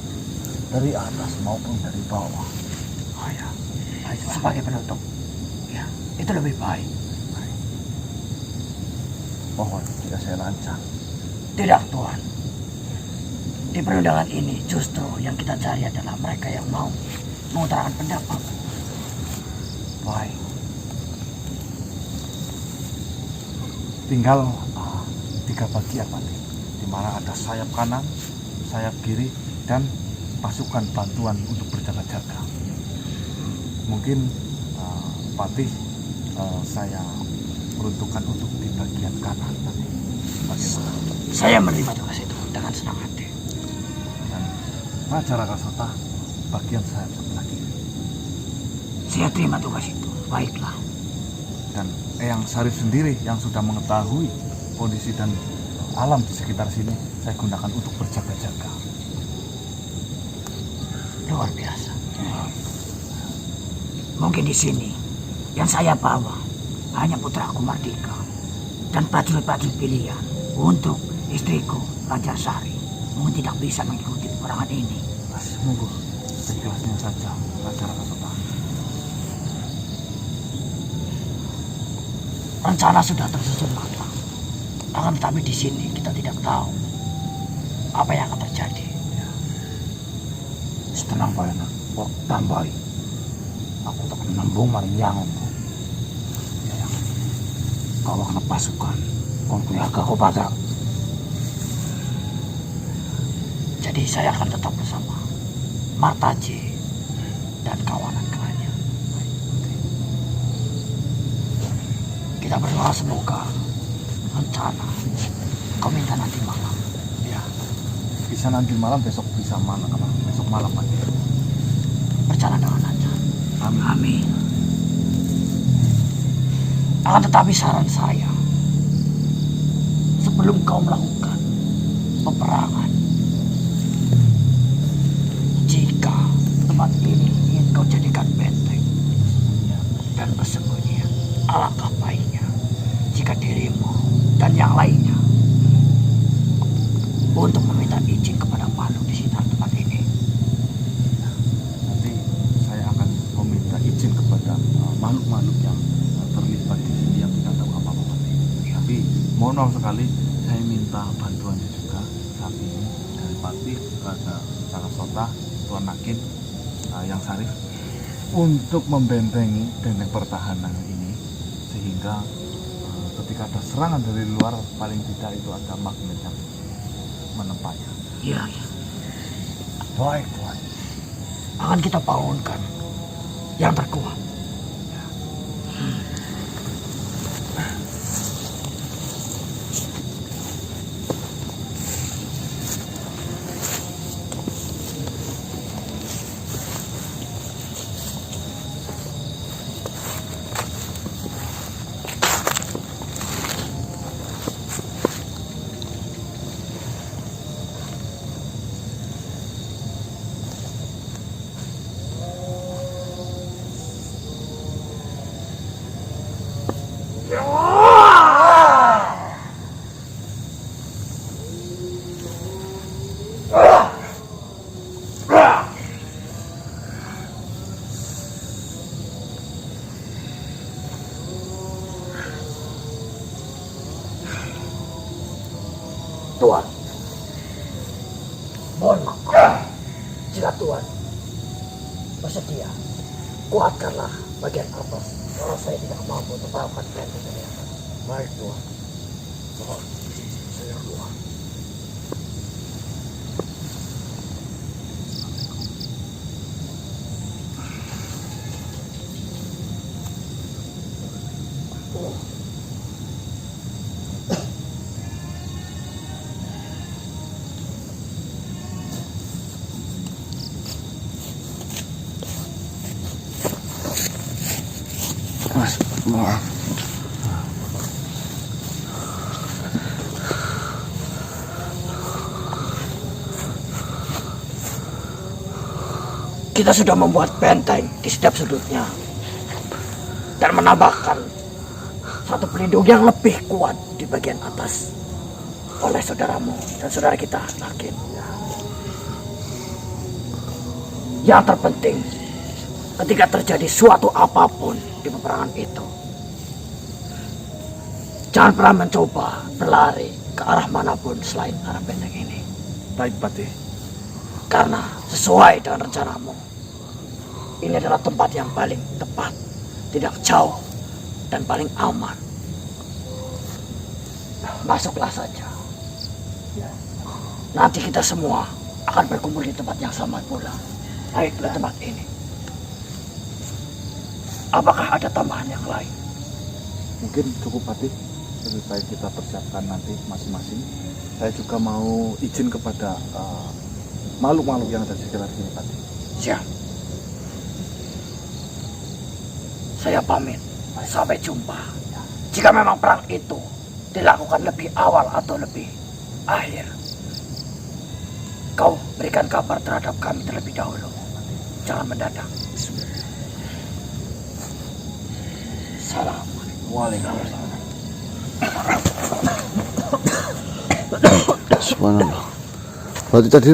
dari atas maupun dari bawah.
Oh ya, baiklah. Sebagai penutup. Ya, itu lebih baik.
Mohon jika saya lancar.
Tidak, Tuhan. Di perundangan ini justru yang kita cari adalah mereka yang mau mengutarakan pendapat.
Baik.
Tinggal 3 bagian, Pak, di mana ada sayap kanan, sayap kiri, dan pasukan bantuan untuk berjaga-jaga. Mungkin Patih saya peruntukkan untuk di bagian kanan, Patih. Bagaimana?
Saya menerima tugas itu dengan senang hati.
Dan Raja Rakasota bagian sayap sebelah kiri.
Saya terima tugas itu. Baiklah.
Dan Eyang Sarif sendiri yang sudah mengetahui kondisi dan alam di sekitar sini, saya gunakan untuk berjaga-jaga.
Luar biasa. Mungkin di sini yang saya bawa hanya putraku Mardika dan prajurit-prajurit pilihan untuk istriku Raja Sari. Mungkin tidak bisa mengikuti peperangan ini.
Semoga seikhlasnya saja Raja Rakasota.
Rencana sudah tersusun matang. Akan tetapi di sini kita tidak tahu apa yang akan terjadi.
Tenang Pak Enak. Kok tambahi. Aku tak nembung maring yang ya yang kau akan pasukan kon kuliahka kau pada.
Jadi saya akan tetap bersama Martaji dan kawanan-kawannya. Kita berdoa semoga rencana kau minta nanti malam.
Ya, bisa nanti malam, besok bisa malam, besok malam Pak.
Berjalan dengan lancar.
Amin.
Amin. Akan tetapi saran saya, sebelum kau melakukan peperangan, jika tempat ini ingin kau jadikan benteng dan bersembunyi. Alangkah baiknya jika dirimu dan yang lainnya untuk meminta izin kepada makhluk di sekitar tempat ini.
Nanti saya akan meminta izin kepada makhluk-makhluk yang terlibat di sini yang tidak tahu apa-apa Pati. Tapi mohon maaf sekali, saya minta bantuannya juga saat ini dari Pati kepada Caka Sota, Tuan Nakin, yang Sarif untuk membentengi benteng pertahanan ini sehingga ketika ada serangan dari luar paling tidak itu ada magnet yang menempatnya.
Iya. Baik, Tuan. Akan kita bangunkan yang terkuat. Tuan, mohon maaf jika Tuan bersedia, kuatkanlah bagian atas kalau saya tidak mampu untuk melakukan benteng dari atas. Baik Tuan, mohon saya keluar.
Mas, maaf.
Kita sudah membuat benteng di setiap sudutnya dan menambahkan satu pelindung yang lebih kuat di bagian atas oleh saudaramu dan saudara kita Nakin. Yang terpenting ketika terjadi suatu apapun di peperangan itu, jangan pernah mencoba berlari ke arah manapun selain arah benteng ini.
Baik Pati.
Karena sesuai dengan rencanamu, ini adalah tempat yang paling tepat, tidak jauh, dan paling aman. Masuklah saja. Nanti kita semua akan berkumpul di tempat yang sama pula. Baik, di tempat ini. Apakah ada tambahan yang lain?
Mungkin cukup Pati. Lebih baik kita persiapkan nanti masing-masing. Saya juga mau izin kepada makhluk-makhluk yang ada di sekitar sini Pati.
Siap. Saya pamit. Sampai jumpa. Jika memang perang itu dilakukan lebih awal atau lebih akhir, kau berikan kabar terhadap kami terlebih dahulu. Jangan mendadak. Assalamualaikum.
Waalaikumsalam.
Subhanallah. Berarti tadi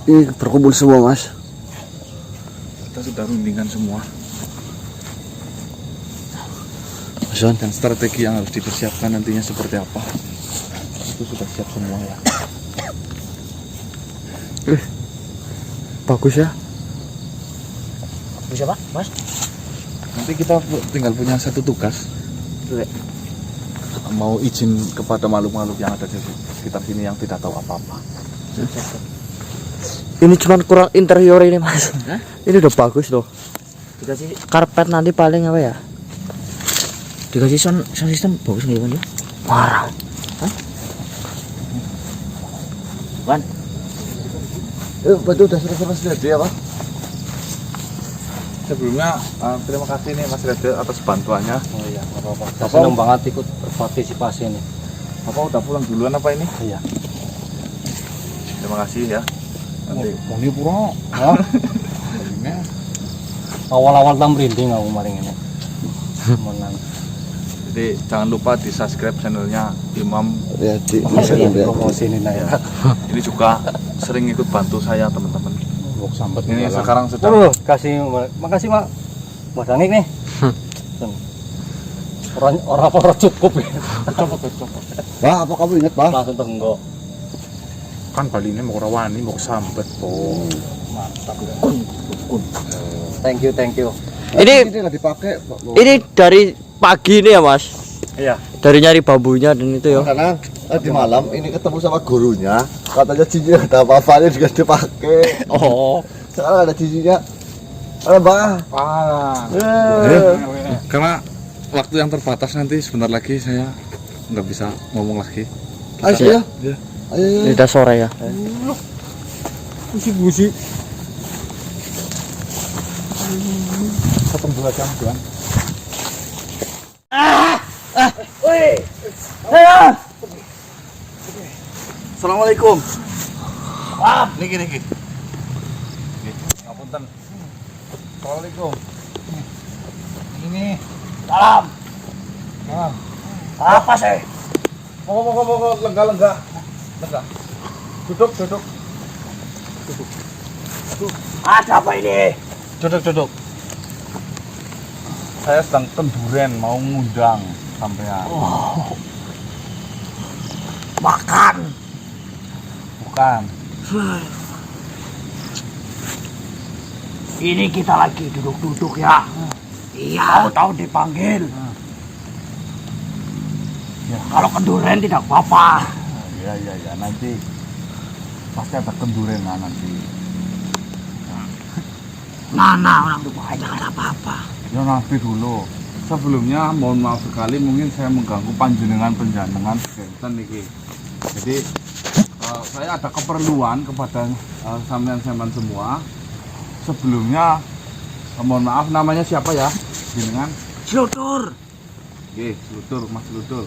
ini berkumpul semua, Mas.
Kita sudah rundingkan semua.
Mas Wan,
Dan strategi yang harus dipersiapkan nantinya seperti apa. Itu sudah siap semua ya.
bagus ya.
Bisa Pak, Mas?
Nanti kita tinggal punya satu tugas. Mau izin kepada makhluk-makhluk yang ada di sekitar sini yang tidak tahu apa-apa.
Ini cuma kurang interior ini Mas.
Hah?
Ini udah bagus loh.
Dikasih
Karpet nanti paling apa ya? Dikasih sound system bagus nggak Bang?
marah. Hah? Wan,
Betul, udah selesai dia, Pak.
Sebelumnya terima kasih nih Mas Rede atas bantuannya.
Oh iya, nggak apa-apa. Saya senang banget ikut berpartisipasi nih.
Bapak udah pulang duluan apa ini?
Iya.
Terima kasih ya. Nanti
Mau pura. Awal-awal tam merinding aku kemarin ini. Menang.
Jadi jangan lupa di subscribe channelnya Imam.
Ya, di
Promosi ini nah ya.
Ini juga sering ikut bantu saya teman-teman.
Bok sambat
Ini
jalan.
sekarang sedang
makasih Mak. Mas Danik nih. Orang cukup ya.
Pak, apa kamu ingat, Pak?
Langsung tenggok.
kan Bali ini mau rawani mau sambet po.
Mantap ya. Thank you.
Ini nggak dipakai, Pak.
Ini dari pagi nih ya Mas?
Iya.
Dari nyari bambunya dan itu ya?
Karena tadi malam ini ketemu sama gurunya, katanya cincinnya ada apa-apanya juga dipakai.
Oh.
Sekarang ada cincinnya. Ada Bang.
Karena waktu yang terbatas nanti sebentar lagi saya nggak bisa ngomong lagi.
Ayo,
Ya.
ayo.
Ini udah sore ya.
Busi. Ketemu jam tuan.
Assalamualaikum. Niki. Ngapunten. Assalamualaikum.
Ini
Salam. Apa sih?
Moga lenggah. Duduk.
Ada apa ini?
Duduk. Saya sedang tenduren mau ngundang sampean.
Makan.
Bukan.
Ini kita lagi duduk-duduk ya. Iya. Tahu dipanggil.
Ya.
Kalau kenduren tidak apa-apa.
Iya, nanti pasti ada kenduren lah nanti.
Mana orang tua jangan apa-apa.
Ya nanti dulu. Sebelumnya mohon maaf sekali mungkin saya mengganggu panjenengan sekian niki. Jadi saya ada keperluan kepada sampean-sampean semua. Sebelumnya mohon maaf namanya siapa ya? Jenengan?
Slutur.
Oke, Mas Lutur.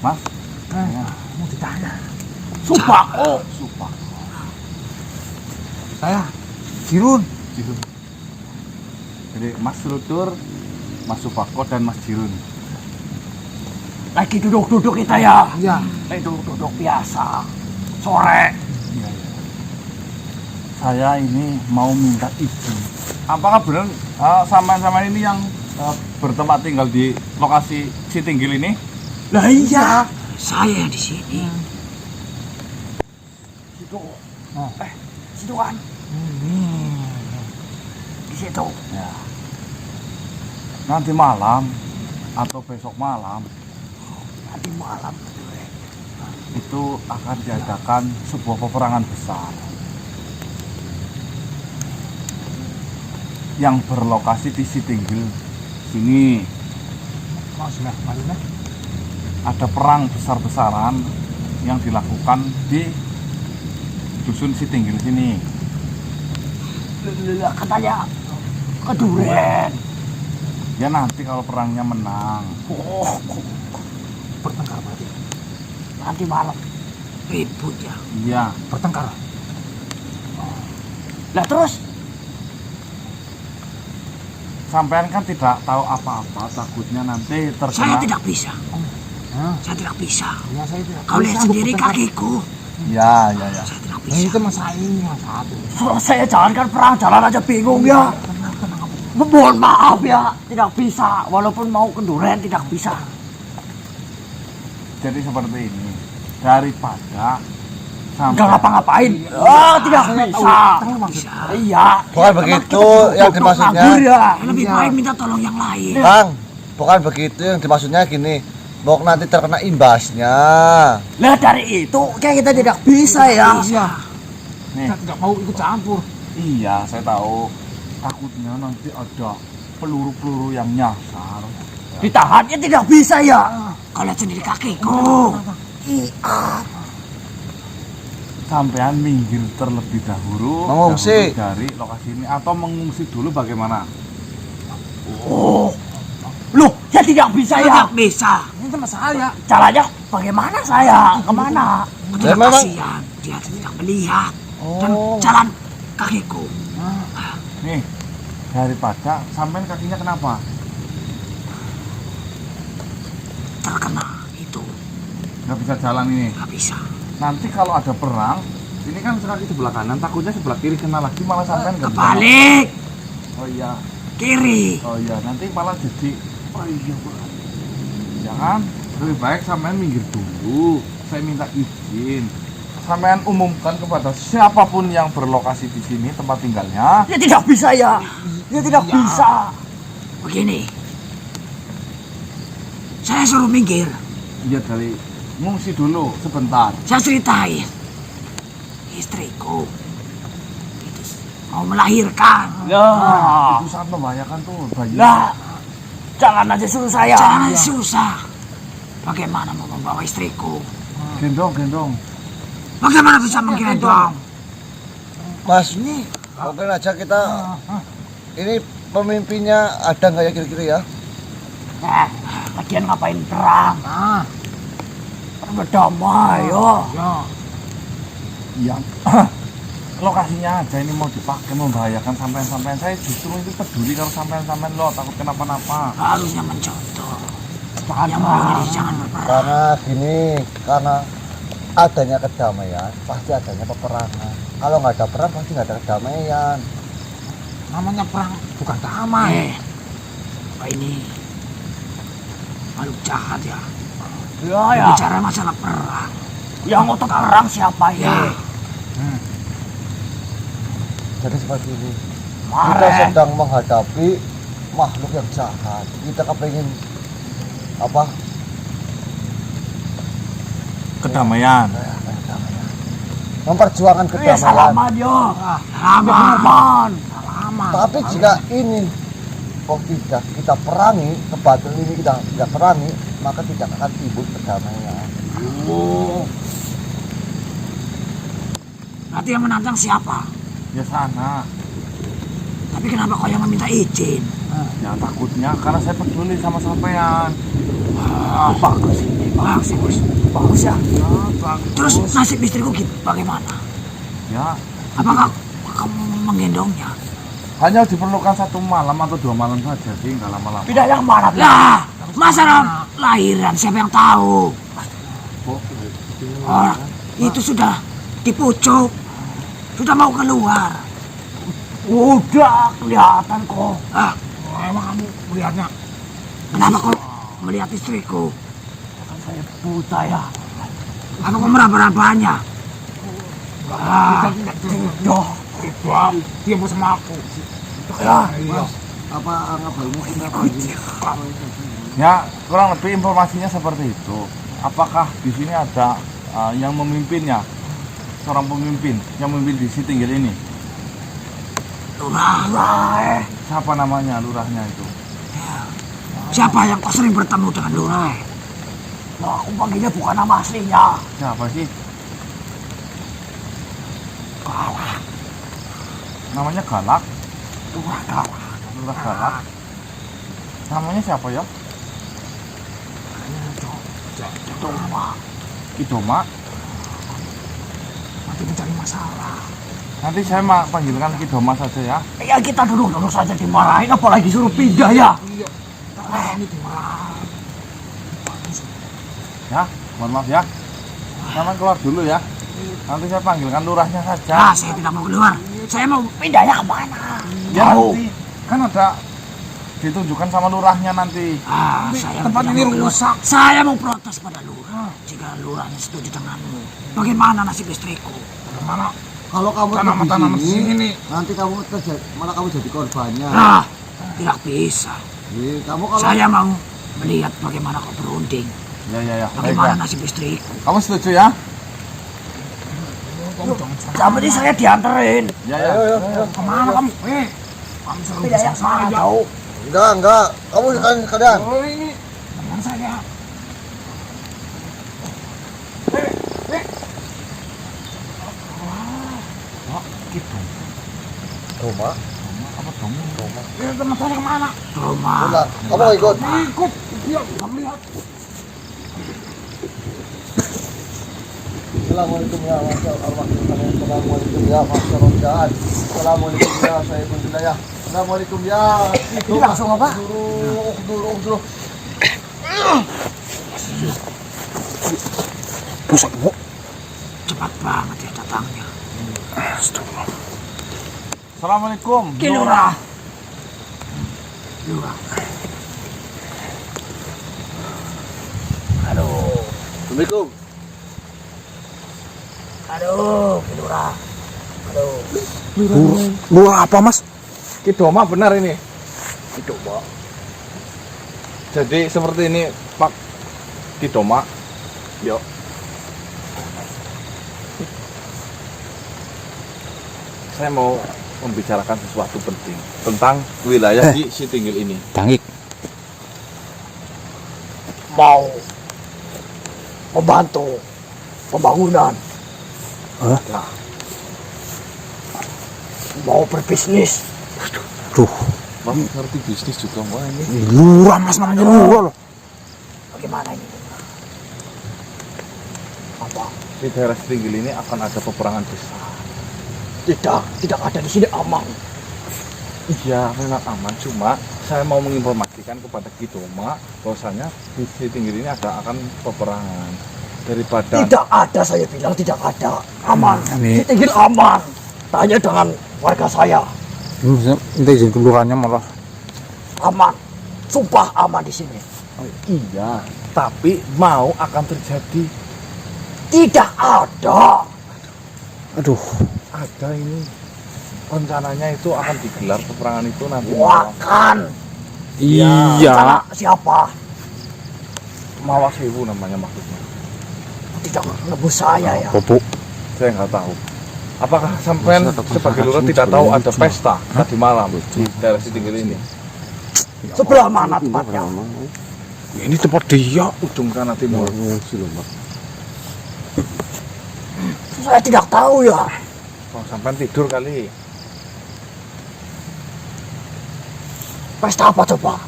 Mas?
Mau ditanya. Supako.
Supak. Saya Jirun. Jadi Mas Lutur, Mas Supako dan Mas Jirun.
Lagi duduk-duduk kita ya.
Iya.
Lagi duduk-duduk biasa. Sore.
Iya. Saya ini mau minta izin. Apakah benar sama ini yang bertempat tinggal di lokasi Sitinggil ini?
Lah iya. Saya di sini. Situ. Situ kan. Di situ.
Ya. Nanti malam atau besok malam
Nanti malam.
itu akan diadakan sebuah peperangan besar yang berlokasi di Sitinggil sini. Ada perang besar-besaran yang dilakukan di dusun Sitinggil sini.
Katanya keduren.
Ya nanti kalau perangnya menang.
Oh, bertengkar berarti. Nanti malam ribut ya.
Iya.
Bertengkar. Lah terus
Sampean kan tidak tahu apa-apa, takutnya nanti
saya
terkena.
tidak bisa. Saya tidak bisa. Kau lihat sendiri kakiku.
Ya.
Saya tidak bisa. Itu masalahnya satu. Saya jalankan perang jalan aja bingung ya. Mohon maaf ya, tidak bisa. Walaupun mau kenduren tidak bisa.
Jadi seperti ini, daripada
Enggak ngapa-ngapain. Tidak bisa. Iya.
Bukan begitu yang dimaksudnya.
Nganggur ya. Lebih baik minta tolong yang lain.
Bang, bukan begitu yang dimaksudnya gini. Mau nanti terkena imbasnya.
Lah dari itu kayak kita tidak bisa ya.
nih.
Tidak mau ikut campur.
Iya, saya tahu. Takutnya nanti ada peluru-peluru yang nyasar.
Ditahannya tidak bisa ya. Kau lihat sendiri kakiku. Iya.
Sampean minggir terlebih dahulu
Mengungsi.
dari lokasi ini atau mengungsi dulu bagaimana?
Oh. Loh, ya tidak bisa ya. Tidak bisa. Ini sama saya. Caranya bagaimana saya? Kemana?
Ya, memang.
Kasihan, dia tidak melihat. Dan jalan kakiku.
Nih, daripada sampean kakinya kenapa?
Terkena itu,
Nggak bisa jalan ini.
nggak bisa.
Nanti kalau ada perang, ini kan kaki sebelah kanan, takutnya sebelah kiri kena lagi malah sampean nggak bisa.
Kebalik,
Oh iya,
kiri.
oh iya, nanti malah jadi. Oh iya, Pak. Ya kan, lebih baik sampean minggir dulu. Saya minta izin. Sampean umumkan kepada siapapun yang berlokasi di sini tempat tinggalnya.
Ya tidak bisa ya. Ya tidak bisa. Begini. Saya suruh minggir.
Iya kali, ngungsi dulu sebentar.
Saya ceritain. Istriku itu mau melahirkan.
Itu sangat membahayakan tuh bayi.
Lah, jangan aja suruh saya. Jangan aja susah. Bagaimana mau membawa istriku?
Gendong.
Bagaimana bisa menggendong?
Mas, mungkin aja kita ini pemimpinnya ada nggak ya kira-kira ya?
Lagian ngapain perang? Berdamai, yo.
Iya. Lokasinya aja ini mau dipakai membahayakan sampean-sampean. Saya justru itu peduli kalau sampean-sampean lo takut kenapa-napa.
Harusnya mencontoh. Yang mau jadi jangan berperang.
Karena gini, karena adanya kedamaian pasti adanya peperangan. Kalau nggak ada perang pasti nggak ada kedamaian.
Namanya perang bukan damai. Apa ini? Makhluk jahat ya. Ya. Bicara masalah perang. Yang otot perang siapa ya?
Jadi seperti ini. Kita
Mare.
sedang menghadapi makhluk yang jahat. Kita kepengen apa?
Kedamaian.
Memperjuangkan kedamaian.
Salaman yo. Salaman. Salaman.
Tapi jika ini kok tidak kita perangi, kebatilan ini kita tidak perangi, maka tidak akan timbul kedamaian.
Nanti yang menantang siapa?
Ya sana.
Tapi kenapa kau yang meminta izin?
Ya takutnya karena saya peduli sama sampean.
Bagus ini, bagus. Bagus ya.
Ya, bagus.
Terus nasib istriku gitu, bagaimana?
Ya,
Apakah kamu menggendongnya?
hanya diperlukan 1 malam atau 2 malam saja sih, nggak lama-lama.
Tidak yang mana? Lah, masalah lahiran siapa yang tahu? Orang itu sudah dipucuk, sudah mau keluar. Udah kelihatan kok. Emang kamu melihatnya? Kenapa kau melihat istriku? Kan saya buta ya. Apa kau meraba-rabanya? Tidak. Dia mau sama aku. Ya,
Apa ngapainmu kenapa ini?
Ya, kurang lebih informasinya seperti itu. Apakah di sini ada yang memimpinnya? Seorang pemimpin yang memimpin di sini tinggal ini.
Lurah.
Siapa namanya lurahnya itu?
Siapa yang kau sering bertemu dengan Lurah? Nah, aku panggilnya bukan nama aslinya.
Siapa sih?
Galak.
Namanya Galak.
Lurah Galak.
Lurah Galak. Namanya siapa ya?
Doma.
Idoma.
Nanti mencari masalah.
Nanti saya panggilkan Kidoma saja ya.
Ya kita duduk saja dimarahin, apalagi suruh pindah ya. Ini dimarahin.
Ya, mohon maaf ya. Sampai keluar dulu ya. Nanti saya panggilkan lurahnya saja.
Nah, saya tidak mau keluar. Saya mau pindahnya kemana?
Ya nanti kan ada ditunjukkan sama lurahnya nanti.
Saya tempat ini rusak. Saya mau protes pada lurah. Jika lurahnya setuju denganmu, bagaimana nasib istriku?
Bagaimana?
Kalau kamu
Tanaman-tanaman
di sini,
sini.
nanti malah kamu jadi korbannya.
Nah, tidak bisa.
Kamu kalau
Saya mau melihat bagaimana kau berunding.
Ya.
Bagaimana
Baik, ya.
nasib istriku.
Kamu setuju ya?
Sama ini saya dianterin.
Ya.
Kemana kamu? Kamu suruh bisa saya tahu.
enggak, kamu kalian.
Teman saya.
Doma,
Apa dong?
Teman saya kemana? Rumah.
Udah, kamu mau ikut?
Ikut. Iya, kamu lihat.
Assalamualaikum ya Assalamualaikum ya masyarakat. Assalamualaikum ya Sayyidul Wilayah. Assalamualaikum ya.
Ini langsung apa?
Dulu.
Pusat bu. Cepat banget ya datangnya.
Assalamualaikum.
Kilurah. Lurah. Aduh.
Assalamualaikum.
Aduh, Kilurah. Aduh.
Lurah apa mas? Kidoma benar ini.
Kidoma.
Jadi seperti ini Pak Kidoma. Yuk. Saya mau membicarakan sesuatu penting tentang wilayah di Sitinggil ini.
Tangik.
Mau membantu pembangunan.
Ya,
Mau berbisnis.
Mas ngerti bisnis juga Mbak ini.
Lurah mas namanya lurah loh.
Bagaimana ini? Apa?
Di daerah Sitinggil ini akan ada peperangan besar.
Tidak ada di sini aman.
Iya, memang aman. Cuma saya mau menginformasikan kepada Kidoma bahwasanya di Sitinggil ini akan peperangan daripada.
Tidak ada, saya bilang tidak ada. Aman.
Ini-
Tinggal aman. Tanya dengan warga saya.
Minta izin kelurahannya malah.
Aman. Sumpah aman di sini.
Iya, tapi mau akan terjadi.
Tidak ada.
Aduh.
Ada ini rencananya itu akan digelar peperangan itu nanti malam.
Wakan.
Iya.
Sana siapa?
Mawasewu namanya maksudnya.
Tidak nebus saya ya.
Bobo.
Saya nggak tahu. Apakah sampean sebagai lurah tidak tahu ada pesta tadi malam di daerah Sitinggil ini?
Sebelah mana tempatnya?
Ini tempat dia.
Ujung sana timur.
Saya tidak tahu ya.
Oh, sampean tidur kali.
Pesta apa coba?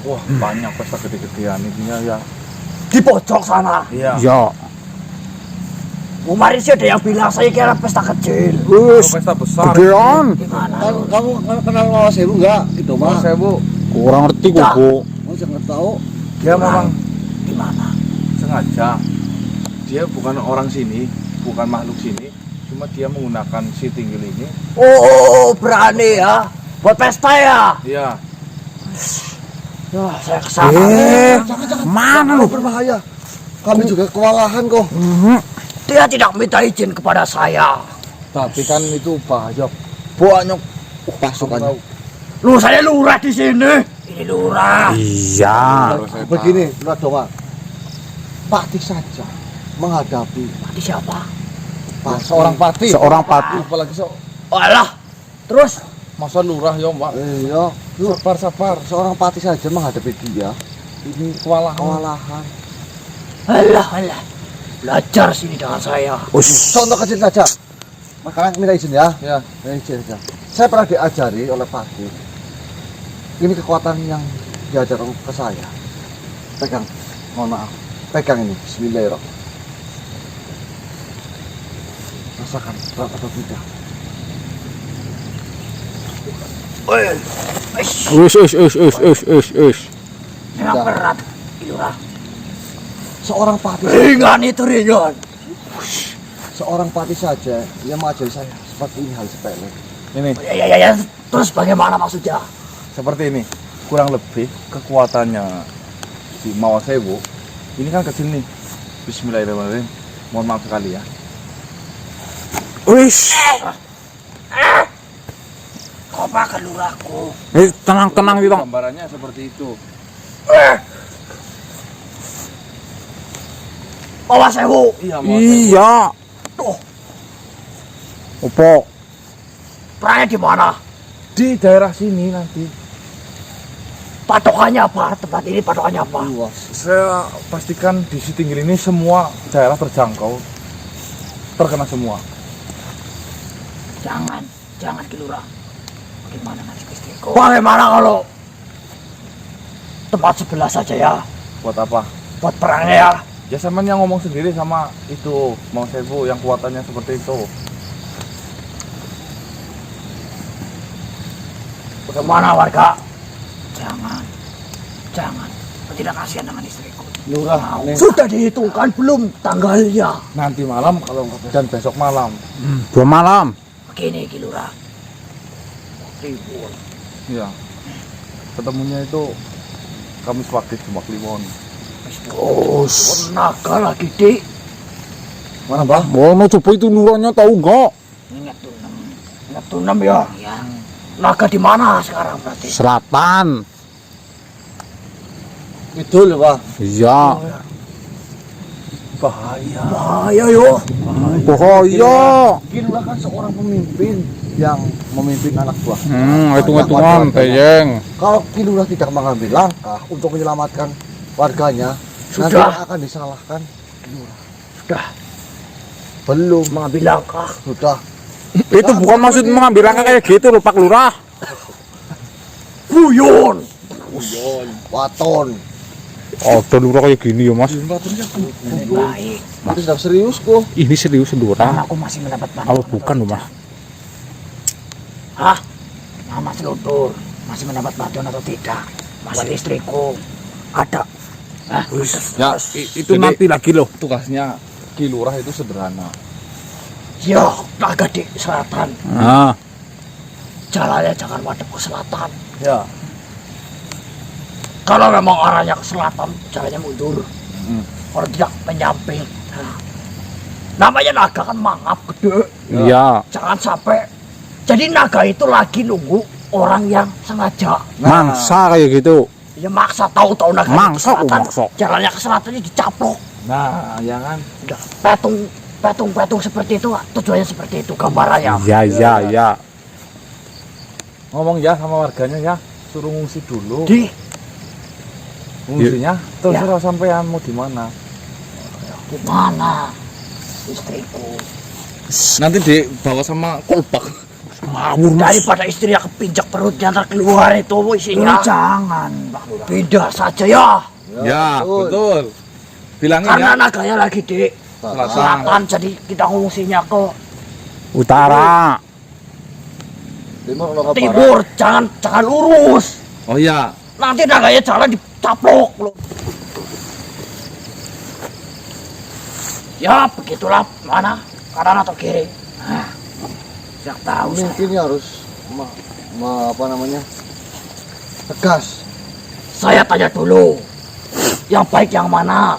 Wah, banyak pesta gede-gedean intinya ya.
Di pojok sana.
Iya.
Ya.
Kemarin sih ada yang bilang saya kira pesta kecil.
Wis.
Pesta besar.
Gedean.
Gimana?
Kamu kenal Mawasewu enggak? Gitu mah.
Mawasewu.
Kurang ngerti Bobo.
Oh, jangan tahu.
Dia memang
Gimana?
sengaja. Dia bukan orang sini, bukan makhluk sini. Cuma dia menggunakan Sitinggil ini.
Oh, berani ya. Buat pesta ya.
Iya.
Wah, saya kesana.
Mana lu?
Berbahaya. Kami juga kewalahan kok.
Dia tidak minta izin kepada saya.
Tapi kan itu bahaya.
Banyak pasukannya.
Lu saya lurah di sini. Ini lurah.
Iya.
Begini, Lurah Doma. Pati saja menghadapi
Mati siapa?
Seorang pati.
Seorang pati.
Apalagi
Alah. Terus
masa lurah ya, Mbak.
Iya,
Sabar.
seorang pati saja menghadapi dia. Ini kewalahan.
alah. Belajar sini dengan saya.
Contoh kecil saja. Makanya minta izin ya.
Ya.
Minta izin saja. Saya pernah diajari oleh Pati. Ini kekuatan yang diajarkan ke saya. Pegang. Mohon maaf. Pegang ini. Bismillahirrahmanirrahim. Rasakan berat atau tidak.
Wis.
Memang berat. Lurah.
Seorang Pati.
Ringan itu ringan.
Seorang Pati saja yang mengajari saya seperti ini hal sepele.
Ini
Ya. Terus bagaimana maksudnya?
seperti ini. Kurang lebih kekuatannya si Mawasewu ini kan kecil nih. Bismillahirrahmanirrahim. Mohon maaf sekali ya.
Wis.
Kau makan lurahku.
Tenang gitu.
Gambarannya seperti itu.
Mawasewu.
Iya, Mawasewu.
Iya.
Tuh,
Opo.
perangnya di mana?
Di daerah sini nanti.
Patokannya apa? Tempat ini patokannya apa?
Luas.
Saya pastikan di Sitinggil ini semua daerah terjangkau. Terkena semua.
Jangan ke lurah. Bagaimana nanti istriku? Bagaimana kalau tempat sebelah saja ya?
Buat apa?
Buat perangnya ya.
Ya Semen yang ngomong sendiri sama itu Mang Sebu yang kuatannya seperti itu.
Bagaimana warga? Jangan. Kau tidak kasihan dengan istriku.
Lurah, ini
Sudah dihitungkan belum tanggalnya?
Nanti malam kalau dan besok malam.
2 malam.
Begini Ki Lurah. Ribut.
Ya. Ketemunya itu Kamis Wage Jumat Kliwon.
Terus naga lagi dik.
mana Mbah?
Wono coba itu nurannya tahu enggak?
Ingat tunem ya. Iya. Naga di mana sekarang berarti?
Selatan.
Itu lho Pak.
Iya.
Bahaya yo.
Bahaya.
Kilurah kan seorang pemimpin yang memimpin anak buah.
Hitung-hitungan teyeng.
Kalau Kilurah tidak mengambil langkah untuk menyelamatkan warganya, nanti
Sudah.
akan disalahkan Kilurah.
Sudah
Belum,
mengambil langkah.
sudah.
Itu bukan maksud mengambil langkah kayak gitu loh Pak Lurah.
Guyon.
Waton.
Oh, Lurah kayak gini ya Mas.
Baik.
Itu sudah serius kok.
Ini serius Lurah.
Aku masih mendapat
Oh,
bantuan.
bukan loh Mas.
Hah? Nama Selutur masih mendapat bantuan atau tidak? Masih istriku ada. Hah?
Ya,
Itu nanti lagi loh.
tugasnya Kilurah itu sederhana.
Ya, naga di selatan.
Nah,
Jalannya jangan madep ke selatan.
Ya.
Kalau memang arahnya ke selatan, jalannya mundur. Kalau tidak menyamping. Nah, namanya naga kan mangap gede.
iya.
Jangan sampai. Jadi naga itu lagi nunggu orang yang sengaja.
Mangsa kayak gitu.
Ya maksa tahu-tahu naga di
Mangsa,
selatan.
mangsa.
Jalannya ke selatannya dicaplok.
Nah, ya kan.
Udah petung seperti itu, tujuannya seperti itu gambarannya.
Iya.
Ngomong ya sama warganya ya, suruh ngungsi dulu.
Di
Ngungsinya terserah
Ya.
sampean mau di mana.
mana istriku?
Nanti dibawa sama kolbak.
Ngawur Mas.
Daripada istrinya kepinjak perutnya ntar keluar itu isinya. Jangan, pindah saja ya.
Ya, betul. Bilangin
Karena
ya.
naganya lagi di selatan, jadi kita ngungsinya ke
Utara.
Timur atau ke barat?
timur. Jangan lurus.
Oh iya.
Nanti naganya jalan dicaplok loh. Ya begitulah, mana kanan atau kiri. Nah, tidak tahu saya.
Mungkin ya harus apa namanya? Tegas.
Saya tanya dulu, yang baik yang mana?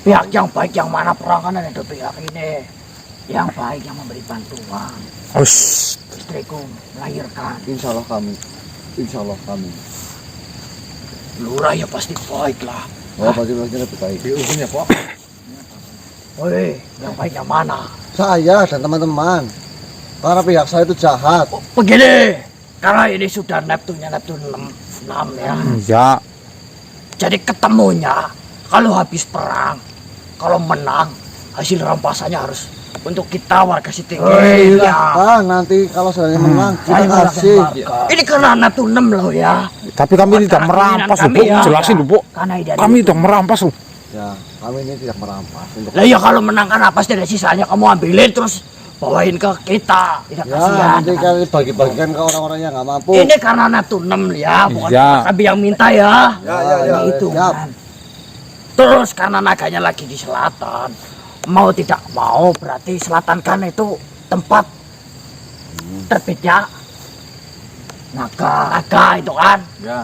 Pihak yang baik yang mana? Perangan itu pihak ini. Yang baik yang memberi bantuan.
Us.
Istriku melahirkan.
Insya Allah kami. Insya Allah kami.
Lurah ya pasti baik lah.
Oh, pasti lebih baik.
Dihukumnya kok.
Woi, yang baik yang mana?
Saya dan teman-teman. Karena pihak saya itu jahat.
Oh, begini, karena ini sudah Neptun 6 ya.
Ya.
Jadi ketemunya kalau habis perang, kalau menang hasil rampasannya harus untuk kita warga Siting.
Iya. Nanti kalau seandainya menang kita kasih.
Ini karena Neptun 6 loh ya.
Tapi kami tidak merampas loh, Bu. Jelasin loh, Bu.
Karena dari
Kami tidak merampas loh.
Ya, kami ini tidak merampas untuk.
Lah ya kalau menang kan apa sih dari sisanya kamu ambilin terus bawain ke kita. Tidak
Ya,
kasihan.
nanti kali bagi-bagikan ke orang-orang yang nggak mampu.
Ini karena Neptun 6 ya, bukan
Iya.
kami yang minta ya.
Ya.
Itu
Siap.
kan. Terus karena naganya lagi di selatan, mau tidak mau berarti selatan kan itu tempat terbitnya naga itu kan.
Ya.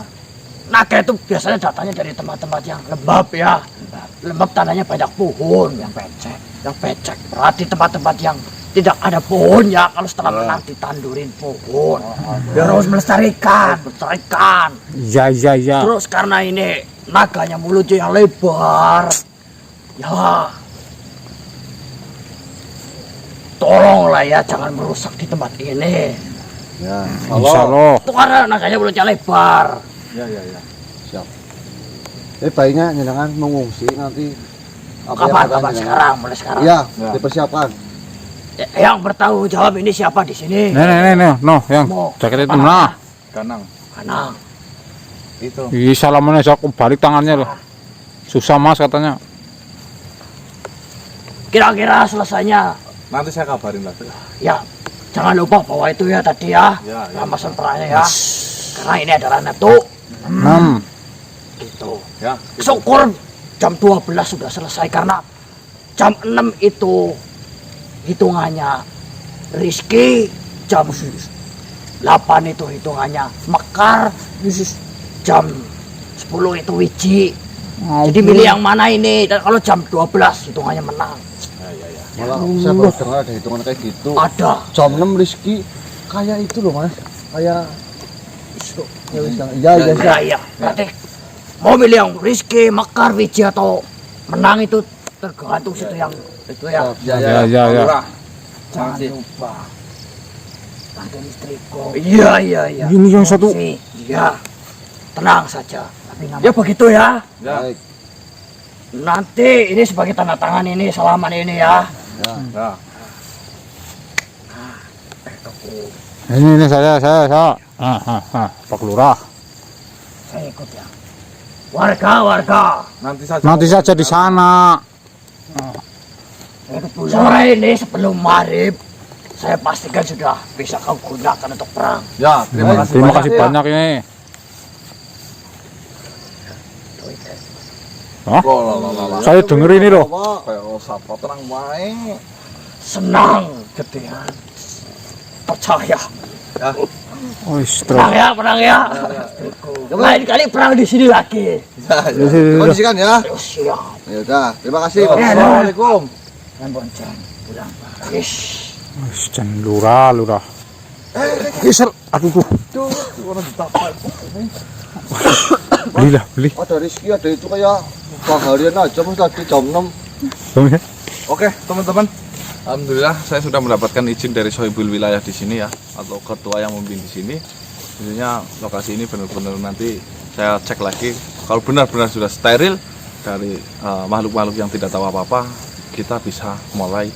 Naga itu biasanya datangnya dari tempat-tempat yang lembab ya. Lembab tandanya banyak pohon yang becek. Berarti tempat-tempat yang tidak ada pohonnya, kalau setelah menang ditandurin pohon. Biar harus melestarikan.
Ya.
Terus karena ini naganya mulutnya yang lebar, ya tolonglah ya jangan merusak di tempat ini.
Ya,
Insya Allah.
Itu karena naganya mulutnya lebar.
Ya. Siap. Baiknya jangan mengungsi nanti.
Kapan
jenengan.
sekarang? Mulai sekarang.
Ya, dipersiapkan.
Yang bertanggung jawab ini siapa di sini?
Nih, no, yang
Mau
jaket itu
kemana?
Kanang.
Kanang.
Itu.
Salamannya saya balik tangannya loh. Susah mas katanya.
Kira-kira selesainya
Nanti saya kabarin lagi.
ya jangan lupa bawa itu ya tadi ya,
Ya, ya.
rampasan perangnya ya. Karena ini adalah Nato. Gitu.
Ya.
Syukur jam 12 sudah selesai karena jam 6 itu hitungannya Rizky, jam 8 itu hitungannya Mekar, jam 10 itu Wiji. Jadi milih yang mana ini? Dan kalau jam 12 hitungannya menang.
Malah saya baru dengar ada hitungan kayak gitu.
Ada.
Jam 6 Rizky kayak itu loh mas, kayak iya.
Ya, iya. Berarti mau milih yang Rizky, Mekar, Wiji atau menang itu tergantung situ yang itu ya.
Ya.
Jangan lupa. Tante istriku. Iya.
Ini yang satu.
Iya. Tenang saja. Ya begitu ya.
Baik.
Nanti ini sebagai tanda tangan ini salaman ini ya.
Ya.
Ini saya. Pak Lurah.
Saya ikut ya. Warga.
Nanti
Nanti saja di sana.
Sore ini sebelum maghrib saya pastikan sudah bisa kau gunakan untuk perang.
Ya, terima kasih
Terima
banyak.
kasih
ya.
banyak ini.
Loh.
Saya denger ini loh.
Kayak sapa terang wae.
Senang gedean. Percaya.
Oh, terus.
Perang ya. Lain kali perang di sini lagi.
Kondisikan ya.
Terus siap.
Ya udah, terima kasih.
Ya,
Assalamualaikum.
Dan bonceng pulang. Yes.
Jan Lurah. Geser. Aduh tuh. Beli.
Ada Rizky, ada itu kayak harian aja mas tadi jam 6.
Oke, teman-teman. Alhamdulillah saya sudah mendapatkan izin dari Sohibul Wilayah di sini ya, atau ketua yang memimpin di sini. Tentunya lokasi ini benar-benar nanti saya cek lagi. Kalau benar-benar sudah steril dari makhluk-makhluk yang tidak tahu apa-apa, kita bisa mulai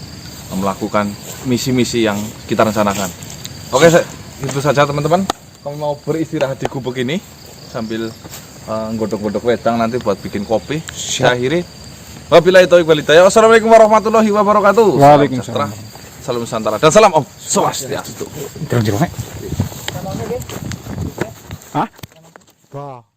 melakukan misi-misi yang kita rencanakan. Oke, itu saja teman-teman. Kami mau beristirahat di gubuk ini sambil godok-godok wedang nanti buat bikin kopi. Saya akhiri. Wabillahi taufiq wal hidayah. Wassalamualaikum warahmatullahi wabarakatuh.
Waalaikumsalam.
Salam Nusantara dan salam Om Swastiastu.
Jerong-jerongnya. Hah? Bah.